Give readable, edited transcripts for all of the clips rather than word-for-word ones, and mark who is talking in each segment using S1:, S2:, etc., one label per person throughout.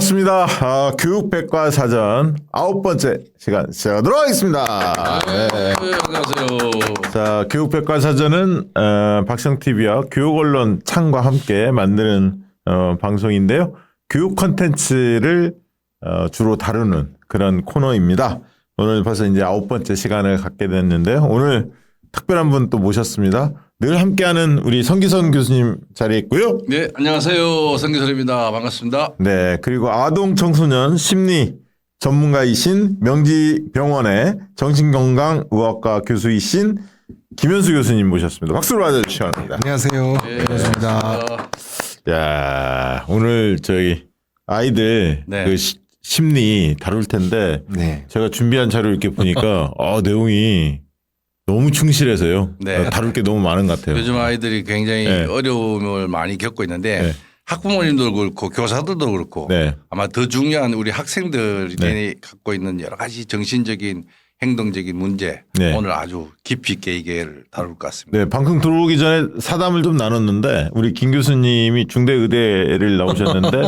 S1: 반갑습니다. 교육백과사전 9번째 시간 시작하도록 하겠습니다. 네.
S2: 안녕하세요.
S1: 자, 교육백과사전은 박성TV와 교육언론 창과 함께 만드는 방송인데요. 교육 콘텐츠를 주로 다루는 그런 코너입니다. 오늘 벌써 이제 9번째 시간을 갖게 됐는데요. 오늘 특별한 분 또 모셨습니다. 늘 함께하는 우리 성기선 교수님 자리에 있고요.
S2: 네, 안녕하세요. 성기설입니다. 반갑습니다.
S1: 네, 그리고 아동 청소년 심리 전문가이신 명지병원의 정신건강의학과 교수이신 김현수 교수님 모셨습니다. 박수로 맞아주시기 바랍니다.
S3: 안녕하세요. 반갑습니다.
S1: 야, 오늘 저희 아이들
S2: 네.
S1: 그 심리 다룰 텐데
S3: 네.
S1: 제가 준비한 자료 이렇게 보니까 내용이 너무 충실해서요.
S2: 네.
S1: 다룰 게 너무 많은 것 같아요.
S2: 요즘 아이들이 굉장히
S1: 네.
S2: 어려움을 많이 겪고 있는데
S1: 네.
S2: 학부모님도 그렇고 교사들도 그렇고
S1: 네.
S2: 아마 더 중요한 우리 학생들이
S1: 네.
S2: 갖고 있는 여러 가지 정신적인 행동적인 문제
S1: 네.
S2: 오늘 아주 깊이 있게 얘기를 다룰 것 같습니다.
S1: 네, 방송 들어오기 전에 사담을 좀 나눴는데 우리 김 교수님이 중대의대를 나오셨는데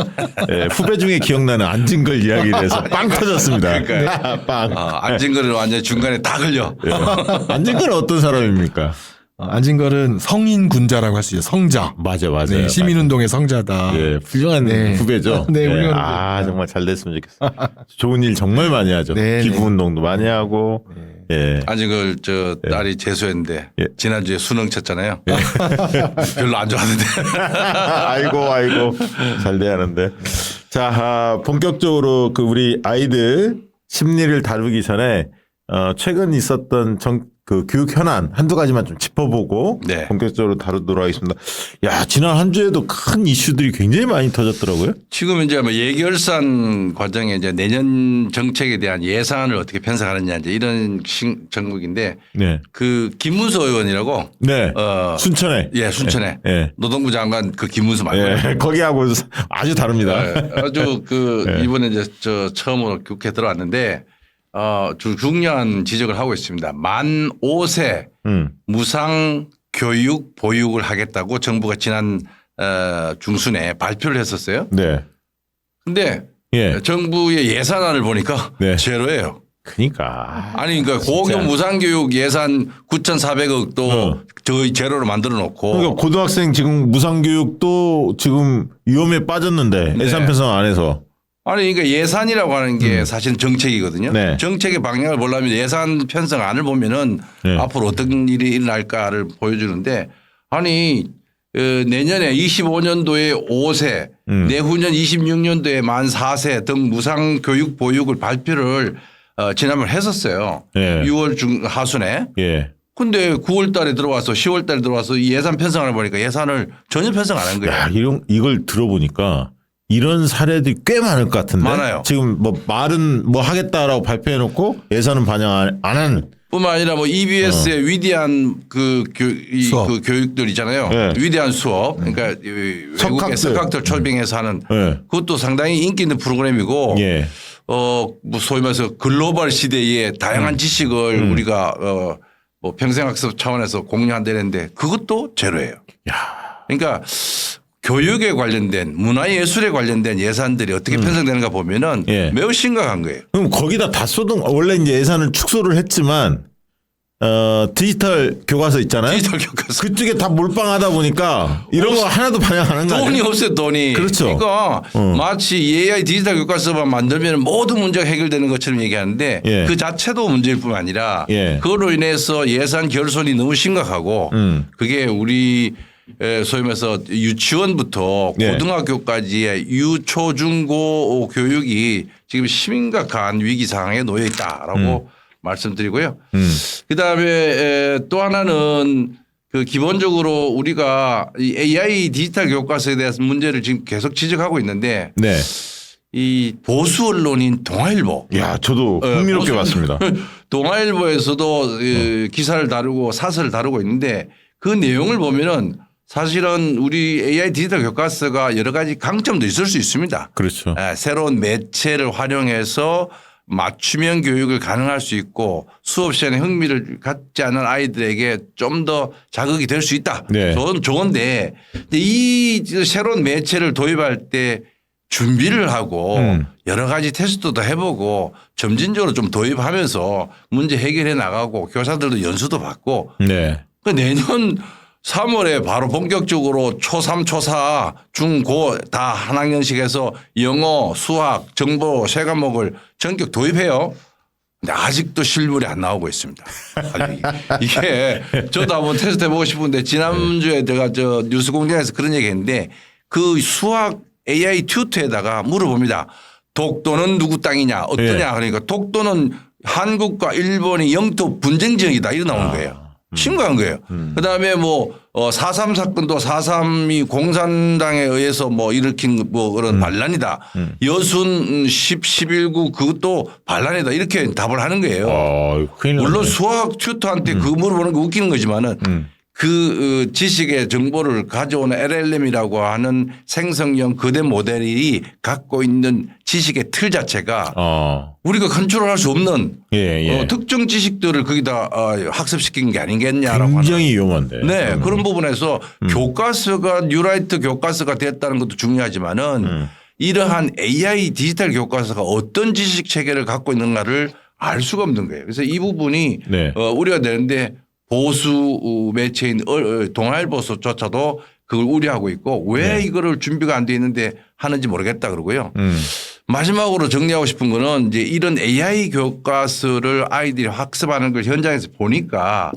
S1: 후배 중에 기억나는 안진걸 이야기를 해서 빵 터졌습니다.
S2: 그러니까요.
S1: 빵.
S2: 앉은 거를 완전히 중간에 다 걸려.
S1: 안진걸은 어떤 사람입니까?
S3: 안진걸은 성인 군자라고 할 수 있어요. 성자.
S1: 맞아요.
S3: 네, 시민운동의 성자다.
S1: 예, 훌륭한
S3: 네.
S1: 후배죠.
S3: 네, 훌륭한 후배.
S1: 정말 잘 됐으면 좋겠어요. 좋은 일 정말 많이 하죠.
S3: 네,
S1: 기부운동도 많이 하고. 예.
S2: 아직 저 딸이 재수했는데
S1: 예.
S2: 지난주에 수능 쳤잖아요. 별로 안 좋았는데.
S1: 아이고 잘 돼야 하는데. 자, 본격적으로 그 우리 아이들 심리를 다루기 전에 최근 있었던 그 교육 현안 한두 가지만 좀 짚어보고
S2: 네.
S1: 본격적으로 다루도록 하겠습니다. 야, 지난 한 주에도 큰 이슈들이 굉장히 많이 터졌더라고요.
S2: 지금 이제 뭐 예결산 과정에 이제 내년 정책에 대한 예산을 어떻게 편성하느냐 이제 이런 전국인데
S1: 네.
S2: 그 김문수 의원이라고
S1: 네. 순천에.
S2: 예, 순천에
S1: 예.
S2: 노동부 장관 그 김문수 말고요.
S1: 예. 거기하고 아주 다릅니다.
S2: 예, 아주 이번에 이제 저 처음으로 국회에 들어왔는데 중요한 지적을 하고 있습니다. 만 5세 무상 교육 보육을 하겠다고 정부가 지난 중순에 발표를 했었어요.
S1: 네.
S2: 근데
S1: 예.
S2: 정부의 예산안을 보니까
S1: 네.
S2: 제로예요.
S1: 그러니까.
S2: 아니 그러니까 고교 무상교육 예산 9,400억도 저희 제로로 만들어 놓고
S1: 그러니까 고등학생 지금 무상교육도 지금 위험에 빠졌는데
S2: 네.
S1: 예산 편성 안 해서.
S2: 아니 그러니까 예산이라고 하는 게 사실은 정책이거든요.
S1: 네.
S2: 정책의 방향을 보려면 예산 편성안을 보면은
S1: 네.
S2: 앞으로 어떤 일이 일어날까를 보여주는데 아니 내년에 25년도에 5세 내후년 26년도에 만 4세 등 무상 교육 보육을 발표를 지난번 했었어요.
S1: 예.
S2: 6월 하순에.
S1: 예.
S2: 근데 9월 달에 들어와서 10월 달에 들어와서 이 예산 편성을 보니까 예산을 전혀 편성 안 한 거예요.
S1: 야, 이걸 들어보니까 이런 사례들이 꽤 많을 것 같은데.
S2: 많아요.
S1: 지금 뭐 말은 뭐 하겠다라고 발표해 놓고 예산은 반영 안 한.
S2: 뿐만 아니라 뭐 EBS의 위대한 그
S3: 수업.
S2: 교육들 있잖아요.
S1: 네.
S2: 위대한 수업. 그러니까 외국의 석학들 철빙해서 하는
S1: 네.
S2: 그것도 상당히 인기 있는 프로그램이고
S1: 예.
S2: 뭐 소위 말해서 글로벌 시대의 다양한 지식을 우리가 뭐 평생학습 차원에서 공유한다는데 그것도 제로예요. 그러니까 교육에 관련된 문화예술에 관련된 예산들이 어떻게 편성되는가 보면은
S1: 예.
S2: 매우 심각한 거예요.
S1: 그럼 거기다 다 쏟은 원래 이제 예산을 축소를 했지만 디지털 교과서 있잖아요.
S2: 디지털 교과서.
S1: 그쪽에 다 몰빵하다 보니까 이런 거 하나도 반영 안 한 거
S2: 돈이
S1: 아니에요?
S2: 없어요, 돈이.
S1: 그렇죠.
S2: 그러니까 마치 AI 디지털 교과서만 만들면 모든 문제가 해결되는 것처럼 얘기하는데
S1: 예.
S2: 그 자체도 문제일 뿐 아니라
S1: 예.
S2: 그걸로 인해서 예산 결손이 너무 심각하고 그게 우리 소위 말해서 유치원부터
S1: 예.
S2: 고등학교까지의 유초중고 교육이 지금 심각한 위기 상황에 놓여 있다라고 말씀드리고요. 그다음에 또 하나는 그 기본적으로 우리가 이 AI 디지털 교과서에 대해서 문제를 지금 계속 지적하고 있는데
S1: 네.
S2: 이 보수 언론인 동아일보.
S1: 야, 저도 흥미롭게 봤습니다.
S2: 동아일보에서도 기사를 다루고 사설을 다루고 있는데 그 내용을 보면은 사실은 우리 AI 디지털 교과서가 여러 가지 강점도 있을 수 있습니다.
S1: 그렇죠.
S2: 새로운 매체를 활용해서 맞춤형 교육을 가능할 수 있고 수업 시간에 흥미를 갖지 않은 아이들에게 좀 더 자극이 될 수 있다.
S1: 네.
S2: 좋은데 이 새로운 매체를 도입할 때 준비를 하고 여러 가지 테스트도 해보고 점진적으로 좀 도입하면서 문제 해결해 나가고 교사들도 연수도 받고
S1: 네.
S2: 그 내년 3월에 바로 본격적으로 초3, 초4, 중, 고 다 한 학년씩 해서 영어, 수학, 정보 세 과목을 전격 도입해요. 근데 아직도 실물이 안 나오고 있습니다. 이게 저도 한번 테스트 해보고 싶은데 지난주에 제가 저 뉴스공장에서 그런 얘기 했는데 그 수학 AI 튜터에다가 물어봅니다. 독도는 누구 땅이냐 어떠냐 그러니까 독도는 한국과 일본이 영토 분쟁 지역이다 이렇게 나오는 거예요. 심각한 거예요. 그다음에 뭐 4.3 사건도 4.3이 공산당에 의해서 뭐 일으킨 뭐 그런 반란이다. 여순 11구 그것도 반란이다. 이렇게 답을 하는 거예요.
S1: 큰일 났네.
S2: 물론 수학 튜터한테 그 물어보는 거 웃기는 거지만은 그 지식의 정보를 가져오는 LLM이라고 하는 생성형 거대 모델이 갖고 있는 지식의 틀 자체가 우리가 컨트롤할 수 없는 특정 지식들을 거기다 학습시킨 게 아니겠냐라고
S1: 굉장히 위험한데.
S2: 네. 그런 부분에서 교과서가 뉴라이트 교과서가 됐다는 것도 중요하지만은 이러한 AI 디지털 교과서가 어떤 지식 체계를 갖고 있는가를 알 수가 없는 거예요. 그래서 이 부분이 우려가 되는데 보수 매체인 동아일보조차도 그걸 우려하고 있고 왜 이거를 준비가 안 돼 있는데 하는지 모르겠다 그러고요. 마지막으로 정리하고 싶은 거는 이제 이런 AI 교과서를 아이들이 학습하는 걸 현장에서 보니까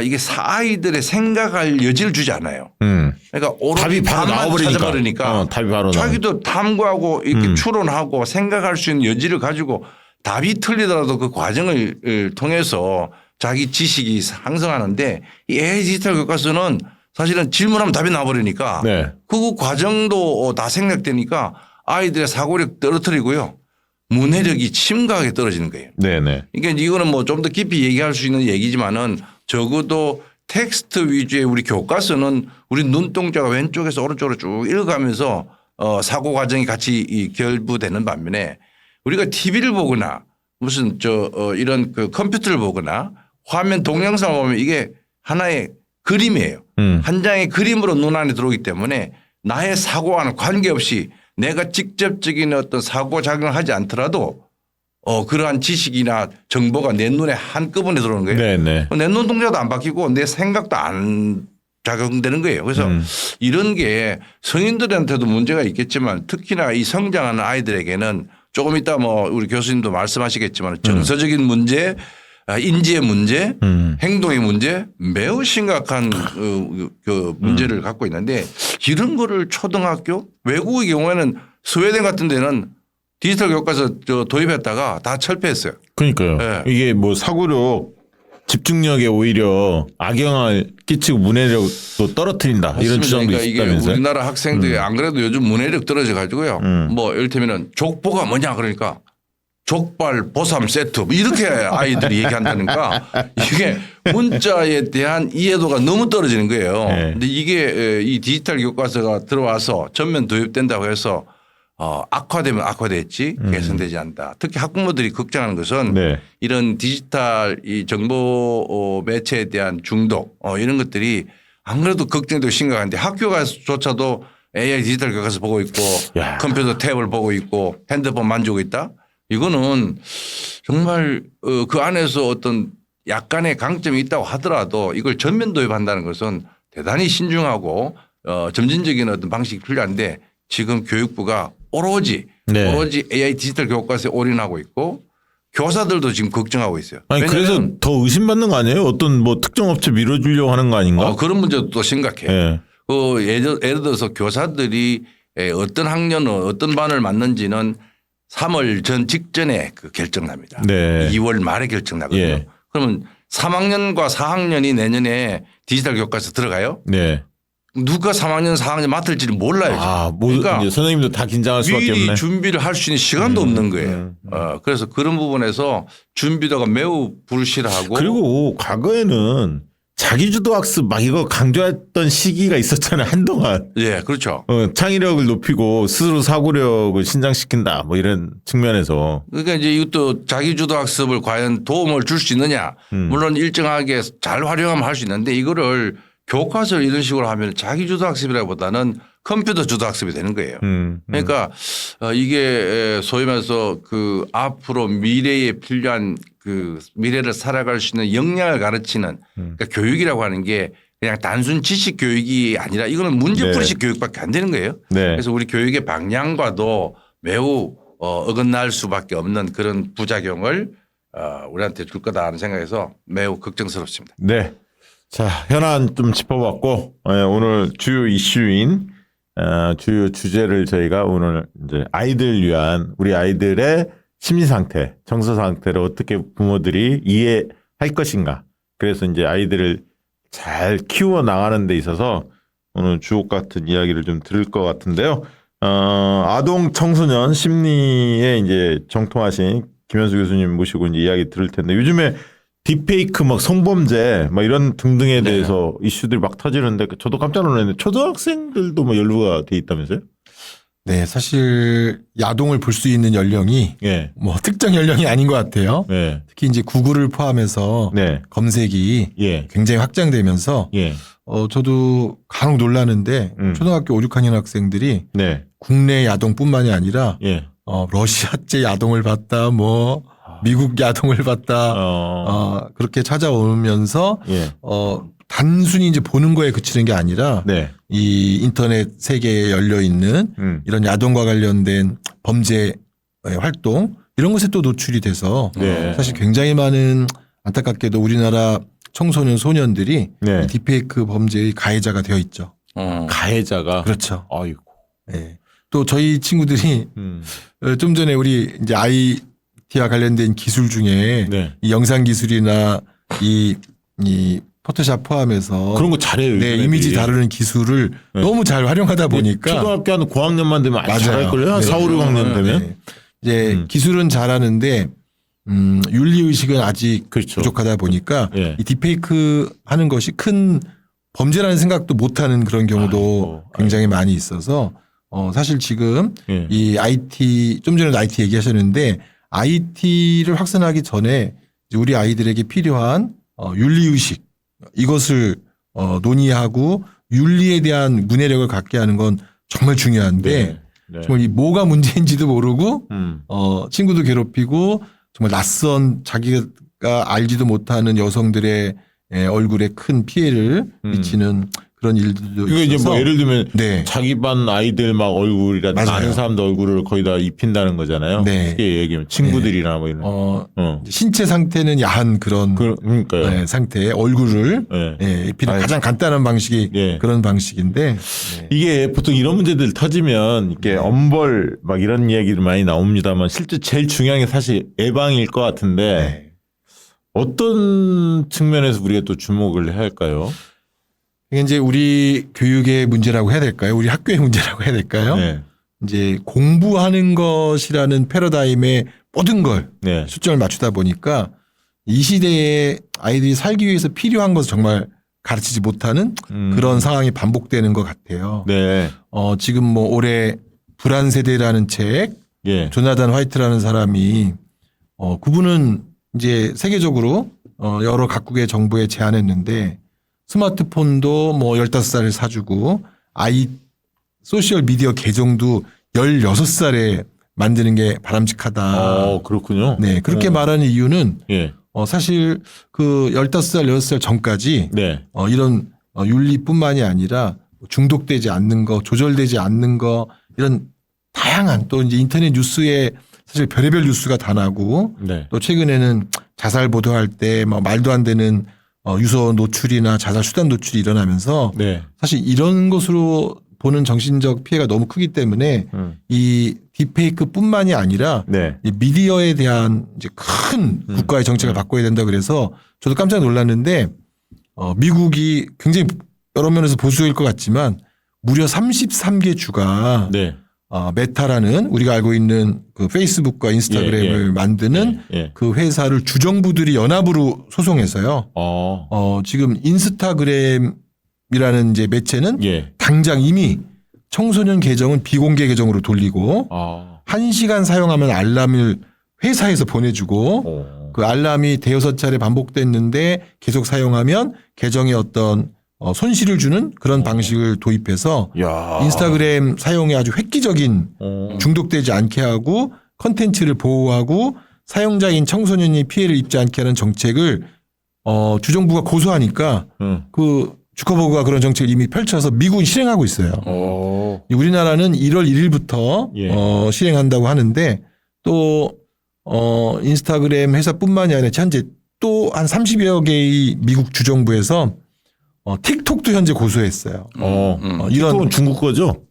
S2: 이게 아이들의 생각할 여지를 주지 않아요. 그러니까 오로지
S1: 답이 바로 나와버리니까.
S2: 답이 바로 자기도 탐구하고 이렇게 추론하고 생각할 수 있는 여지를 가지고 답이 틀리더라도 그 과정을 통해서 자기 지식이 상승하는데 이 AI 디지털 교과서는 사실은 질문하면 답이 나와버리니까 그 과정도 다 생략되니까 아이들의 사고력 떨어뜨리고요. 문해력이 심각하게 떨어지는 거예요. 그러니까 이거는 뭐 좀 더 깊이 얘기할 수 있는 얘기지만은 적어도 텍스트 위주의 우리 교과서는 우리 눈동자가 왼쪽에서 오른쪽으로 쭉 읽어가면서 사고 과정이 같이 결부되는 반면에 우리가 TV를 보거나 무슨 이런 그 컴퓨터를 보거나 화면 동영상을 보면 이게 하나의 그림이에요. 한 장의 그림으로 눈 안에 들어오기 때문에 나의 사고와는 관계없이 내가 직접적인 어떤 사고 작용을 하지 않더라도 그러한 지식이나 정보가 내 눈에 한꺼번에 들어오는 거예요. 내 눈동자도 안 바뀌고 내 생각도 안 작용되는 거예요. 그래서 이런 게 성인들한테도 문제가 있겠지만 특히나 이 성장하는 아이들에게는 조금 이따 뭐 우리 교수님도 말씀하시겠지만 정서적인 문제, 인지의 문제, 행동의 문제 매우 심각한 그 문제를 갖고 있는데 이런 거를 초등학교 외국의 경우에는 스웨덴 같은 데는 디지털 교과서 도입했다가 다 철폐했어요.
S1: 그러니까요. 이게 뭐 사고력 집중력에 오히려 악영향을 끼치고 문해력도 떨어뜨린다. 맞습니다. 이런 주장도
S2: 그러니까
S1: 있다면서요.
S2: 이게 우리나라 학생들이 안 그래도 요즘 문해력 떨어져 가지고요. 뭐 이를테면은 족보가 뭐냐 그러니까 족발 보쌈 세트 뭐 이렇게 아이들이 얘기한다니까 이게 문자에 대한 이해도가 너무 떨어지는 거예요. 근데 이게 이 디지털 교과서가 들어와서 전면 도입된다고 해서 악화되면 악화됐지 개선되지 않는다. 특히 학부모들이 걱정하는 것은 이런 디지털 이 정보 매체에 대한 중독 이런 것들이 안 그래도 걱정되고 심각한데 학교 가서조차도 AI 디지털 교과서 보고 있고 컴퓨터 탭을 보고 있고 핸드폰 만지고 있다. 이거는 정말 그 안에서 어떤 약간의 강점이 있다고 하더라도 이걸 전면 도입한다는 것은 대단히 신중하고 점진적인 어떤 방식이 필요한데 지금 교육부가 오로지 AI 디지털 교과서에 올인하고 있고 교사들도 지금 걱정하고 있어요.
S1: 아니 그래서 더 의심받는 거 아니에요? 어떤 뭐 특정 업체 밀어주려고 하는 거 아닌가?
S2: 그런 문제도 또 심각해요. 예를 들어서 교사들이 어떤 학년은 어떤 반을 맡는지는 3월 전 직전에 그 결정납니다. 2월 말에 결정나거든요. 그러면 3학년과 4학년이 내년에 디지털 교과서 들어가요? 누가 3학년, 4학년 맡을지는 몰라요.
S1: 그러니까 이제 선생님도 다 긴장할 수밖에 없네.
S2: 미리 준비를 할 수 있는 시간도 없는 거예요. 그래서 그런 부분에서 준비도가 매우 불실하고
S1: 그리고 과거에는 자기주도 학습 막 이거 강조했던 시기가 있었잖아요. 한동안.
S2: 그렇죠.
S1: 창의력을 높이고 스스로 사고력을 신장시킨다 뭐 이런 측면에서.
S2: 그러니까 이제 이것도 자기주도 학습을 과연 도움을 줄 수 있느냐. 물론 일정하게 잘 활용하면 할 수 있는데 이거를 교과서를 이런 식으로 하면 자기주도 학습이라기보다는 컴퓨터 주도 학습이 되는 거예요. 그러니까 이게 소위 말해서 그 앞으로 미래에 필요한 그 미래를 살아갈 수 있는 역량을 가르치는 그러니까 교육이라고 하는 게 그냥 단순 지식 교육이 아니라 이거는 문제풀이식 교육밖에 안 되는 거예요.
S1: 네.
S2: 그래서 우리 교육의 방향과도 매우 어긋날 수밖에 없는 그런 부작용을 우리한테 줄 거다 하는 생각에서 매우 걱정스럽습니다.
S1: 네. 자, 현안 좀 짚어봤고, 오늘 주요 이슈인, 주요 주제를 저희가 오늘 이제 아이들 위한 우리 아이들의 심리 상태, 정서 상태를 어떻게 부모들이 이해할 것인가. 그래서 이제 아이들을 잘 키워 나가는 데 있어서 오늘 주옥 같은 이야기를 좀 들을 것 같은데요. 아동 청소년 심리에 이제 정통하신 김현수 교수님 모시고 이제 이야기 들을 텐데 요즘에 딥페이크 막 성범죄 막 이런 등등에 대해서 이슈들이 막 터지는데 저도 깜짝 놀랐는데 초등학생들도 뭐 연루가 돼 있다면서요?
S3: 네, 사실 야동을 볼 수 있는 연령이
S1: 예.
S3: 뭐 특정 연령이 아닌 것 같아요.
S1: 예.
S3: 특히 이제 구글을 포함해서
S1: 네.
S3: 검색이
S1: 예.
S3: 굉장히 확장되면서
S1: 예.
S3: 저도 간혹 놀라는데 초등학교 5, 6학년 학생들이
S1: 네.
S3: 국내 야동뿐만이 아니라
S1: 예.
S3: 러시아제 야동을 봤다, 뭐 미국 야동을 봤다, 그렇게 찾아오면서
S1: 예.
S3: 단순히 이제 보는 거에 그치는 게 아니라
S1: 네.
S3: 이 인터넷 세계에 열려 있는 이런 야동과 관련된 범죄 활동 이런 것에 또 노출이 돼서
S1: 네.
S3: 사실 굉장히 많은 안타깝게도 우리나라 청소년 소년들이
S1: 네.
S3: 이 딥페이크 범죄의 가해자가 되어 있죠.
S1: 가해자가.
S3: 그렇죠.
S1: 아이고.
S3: 네. 또 저희 친구들이 좀 전에 우리 이제 IT와 관련된 기술 중에
S1: 네.
S3: 이 영상 기술이나 이 포토샵 포함해서
S1: 그런 거 잘해요.
S3: 네,
S1: 요즘
S3: 이미지
S1: 애들이.
S3: 다루는 기술을
S1: 네.
S3: 너무 잘 활용하다 보니까
S1: 초등학교 한 고학년만 되면 아주
S3: 맞아요.
S1: 잘할걸요? 한
S3: 네.
S1: 4, 5, 6학년 되면?
S3: 네. 이제 기술은 잘하는데 윤리 의식은 아직
S1: 그렇죠.
S3: 부족하다 보니까
S1: 예.
S3: 이 딥페이크 하는 것이 큰 범죄라는 생각도 못하는 그런 경우도 굉장히 많이 있어서 사실 지금
S1: 예.
S3: 이 IT 좀 전에도 IT 얘기하셨는데 IT를 확산하기 전에 이제 우리 아이들에게 필요한 윤리 의식 이것을 논의하고 윤리에 대한 문해력을 갖게 하는 건 정말 중요한데
S1: 네. 네.
S3: 정말 이 뭐가 문제인지도 모르고 친구도 괴롭히고 정말 낯선 자기가 알지도 못하는 여성들의 얼굴에 큰 피해를 미치는 그런 일들도
S1: 이거 이제
S3: 있어서
S1: 뭐 예를 들면
S3: 네.
S1: 자기 반 아이들 막 얼굴이라든지
S3: 맞아요.
S1: 아는 사람들 얼굴을 거의 다 입힌다는 거잖아요.
S3: 네.
S1: 쉽게 얘기하면 친구들이나 뭐 이런.
S3: 신체 상태는 야한 그런
S1: 그러니까요.
S3: 네, 상태의 얼굴을
S1: 네.
S3: 입히는 가장 간단한 방식이
S1: 예.
S3: 그런 방식인데 네.
S1: 이게 보통 이런 문제들 터지면 이렇게 엄벌 막 이런 이야기들 많이 나옵니다만 실제 제일 중요한 게 사실 예방일 것 같은데
S3: 네.
S1: 어떤 측면에서 우리가 또 주목을 해야 할까요?
S3: 이게 이제 우리 교육의 문제라고 해야 될까요? 우리 학교의 문제라고 해야 될까요?
S1: 네.
S3: 이제 공부하는 것이라는 패러다임에 모든 걸
S1: 네.
S3: 초점을 맞추다 보니까 이 시대에 아이들이 살기 위해서 필요한 것을 정말 가르치지 못하는 그런 상황이 반복되는 것 같아요.
S1: 네.
S3: 지금 뭐 올해 불안 세대라는 책,
S1: 예.
S3: 조나단 화이트라는 사람이 그분은 이제 세계적으로 여러 각국의 정부에 제안했는데 스마트폰도 뭐 15살을 사주고 소셜 미디어 계정도 16살에 만드는 게 바람직하다.
S1: 그렇군요.
S3: 네. 그렇게 말하는 이유는
S1: 예.
S3: 사실 그 15살, 16살 전까지
S1: 네.
S3: 이런 윤리뿐만이 아니라 중독되지 않는 거, 조절되지 않는 거 이런 다양한 또 이제 인터넷 뉴스에 사실 별의별 뉴스가 다 나고
S1: 네.
S3: 또 최근에는 자살 보도할 때 뭐 말도 안 되는 유서 노출이나 자살 수단 노출이 일어나면서
S1: 네.
S3: 사실 이런 것으로 보는 정신적 피해가 너무 크기 때문에 이 딥페이크뿐만이 아니라
S1: 네.
S3: 이 미디어에 대한 이제 큰 국가의 정책을 바꿔야 된다 그래서 저도 깜짝 놀랐는데 미국이 굉장히 여러 면에서 보수일 것 같지만 무려 33개 주가
S1: 네.
S3: 메타라는 우리가 알고 있는 그 페이스북과 인스타그램을 만드는 그 회사를 주정부들이 연합으로 소송해서요. 지금 인스타그램이라는 이제 매체는 당장 이미 청소년 계정은 비공개 계정으로 돌리고 1시간 사용하면 알람을 회사에서 보내주고 그 알람이 대여섯 차례 반복됐는데 계속 사용하면 계정의 어떤 손실을 주는 그런 방식을 도입해서
S1: 야.
S3: 인스타그램 사용에 아주 획기적인
S1: 어.
S3: 중독되지 않게 하고 컨텐츠를 보호하고 사용자인 청소년이 피해를 입지 않게 하는 정책을 주정부가 고소하니까
S1: 응.
S3: 그 주커버그가 그런 정책을 이미 펼쳐서 미국은 실행하고 있어요.
S1: 오.
S3: 우리나라는 1월 1일부터
S1: 예.
S3: 실행한다고 하는데 또 인스타그램 회사뿐만이 아니라 현재 또 한 30여 개의 미국 주정부에서 틱톡도 현재 고소했어요. 이런
S1: 이건 중국 거죠?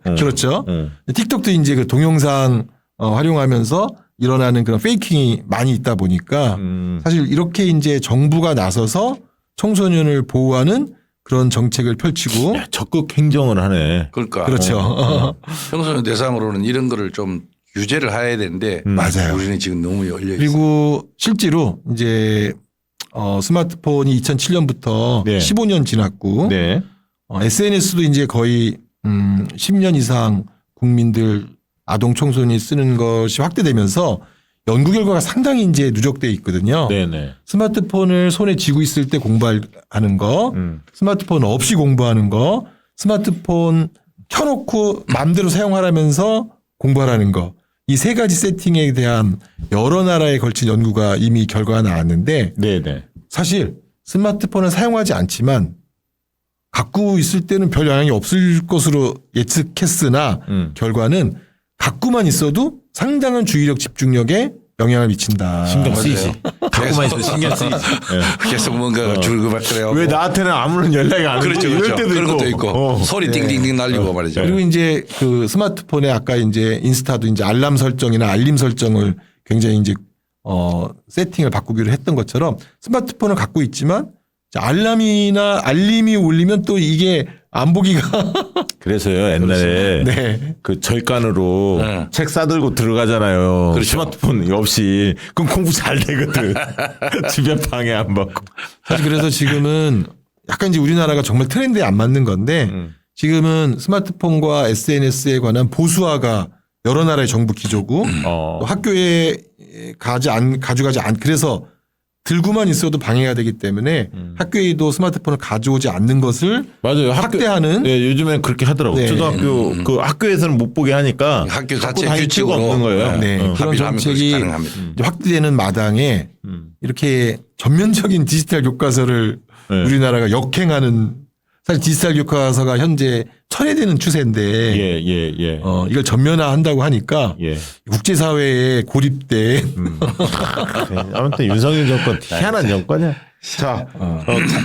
S3: 그렇죠.
S1: 응.
S3: 틱톡도 이제 그 동영상 활용하면서 일어나는 그런 페이킹이 많이 있다 보니까 사실 이렇게 이제 정부가 나서서 청소년을 보호하는 그런 정책을 펼치고
S1: 야, 적극 행정을 하네.
S2: 그러니까
S3: 그렇죠.
S2: 청소년 대상으로는 이런 거를 좀 규제를 해야 되는데
S3: 맞아요.
S2: 우리는 지금 너무 열려 있어요.
S3: 그리고 실제로 이제 스마트폰이 2007년부터
S1: 네.
S3: 15년 지났고
S1: 네.
S3: SNS도 이제 거의 10년 이상 국민들 아동 청소년이 쓰는 것이 확대되면서 연구 결과가 상당히 이제 누적돼 있거든요.
S1: 네네.
S3: 스마트폰을 손에 쥐고 있을 때 공부하는 거, 스마트폰 없이 공부하는 거, 스마트폰 켜놓고 마음대로 사용하라면서 공부하라는 거. 이 세 가지 세팅에 대한 여러 나라에 걸친 연구가 이미 결과가 나왔는데
S1: 네네.
S3: 사실 스마트폰을 사용하지 않지만 갖고 있을 때는 별 영향이 없을 것으로 예측했으나 결과는 갖고만 있어도 상당한 주의력 집중력에 영향을 미친다.
S1: 신경
S2: 맞아요.
S1: 쓰이지. 갖고만 있어도 신경 쓰이지. 예.
S2: 계속 뭔가 줄그받더래요.
S1: 왜 나한테는 아무런 연락이 안 오지?
S2: 그렇죠,
S1: 이럴
S2: 그렇죠.
S1: 때도
S2: 그런
S1: 있고.
S2: 것도 있고 소리 띵띵띵 날리고 말이죠.
S3: 그리고 이제 그 스마트폰에 아까 이제 인스타도 이제 알람 설정이나 알림 설정을 굉장히 이제 세팅을 바꾸기로 했던 것처럼 스마트폰을 갖고 있지만 알람이나 알림이 울리면 또 이게 안 보기가
S1: 그래서요 옛날에
S3: 네.
S1: 그 절간으로
S2: 네.
S1: 책 싸들고 들어가잖아요.
S2: 그렇죠.
S1: 스마트폰 없이. 그럼 공부 잘 되거든. 집에 방해 안 받고.
S3: 사실 그래서 지금은 약간 이제 우리나라가 정말 트렌드에 안 맞는 건데 지금은 스마트폰과 SNS에 관한 보수화가 여러 나라의 정부 기조고 또 학교에 가져가지 않 그래서 들고만 있어도 방해가 되기 때문에 학교에도 스마트폰을 가져오지 않는 것을
S1: 맞아요.
S3: 확대하는
S1: 네, 요즘엔 그렇게 하더라고요.
S3: 네.
S1: 초등학교 그 학교에서는 못 보게 하니까
S2: 학교
S1: 갖고
S2: 자체
S1: 다닐 필요가
S2: 규칙으로
S1: 없는 거예요.
S3: 네. 그런
S2: 합의를 하면
S3: 정책이
S2: 그것이 가능합니다.
S3: 이제 확대되는 마당에 이렇게 전면적인 디지털 교과서를
S1: 네.
S3: 우리나라가 역행하는 사실 디지털 교과서가 현재 철회되는 추세인데
S1: 예.
S3: 이걸 전면화한다고 하니까
S1: 예.
S3: 국제사회에 고립된
S1: 네, 아무튼 윤석열 정권 희한한 정권이야. 자,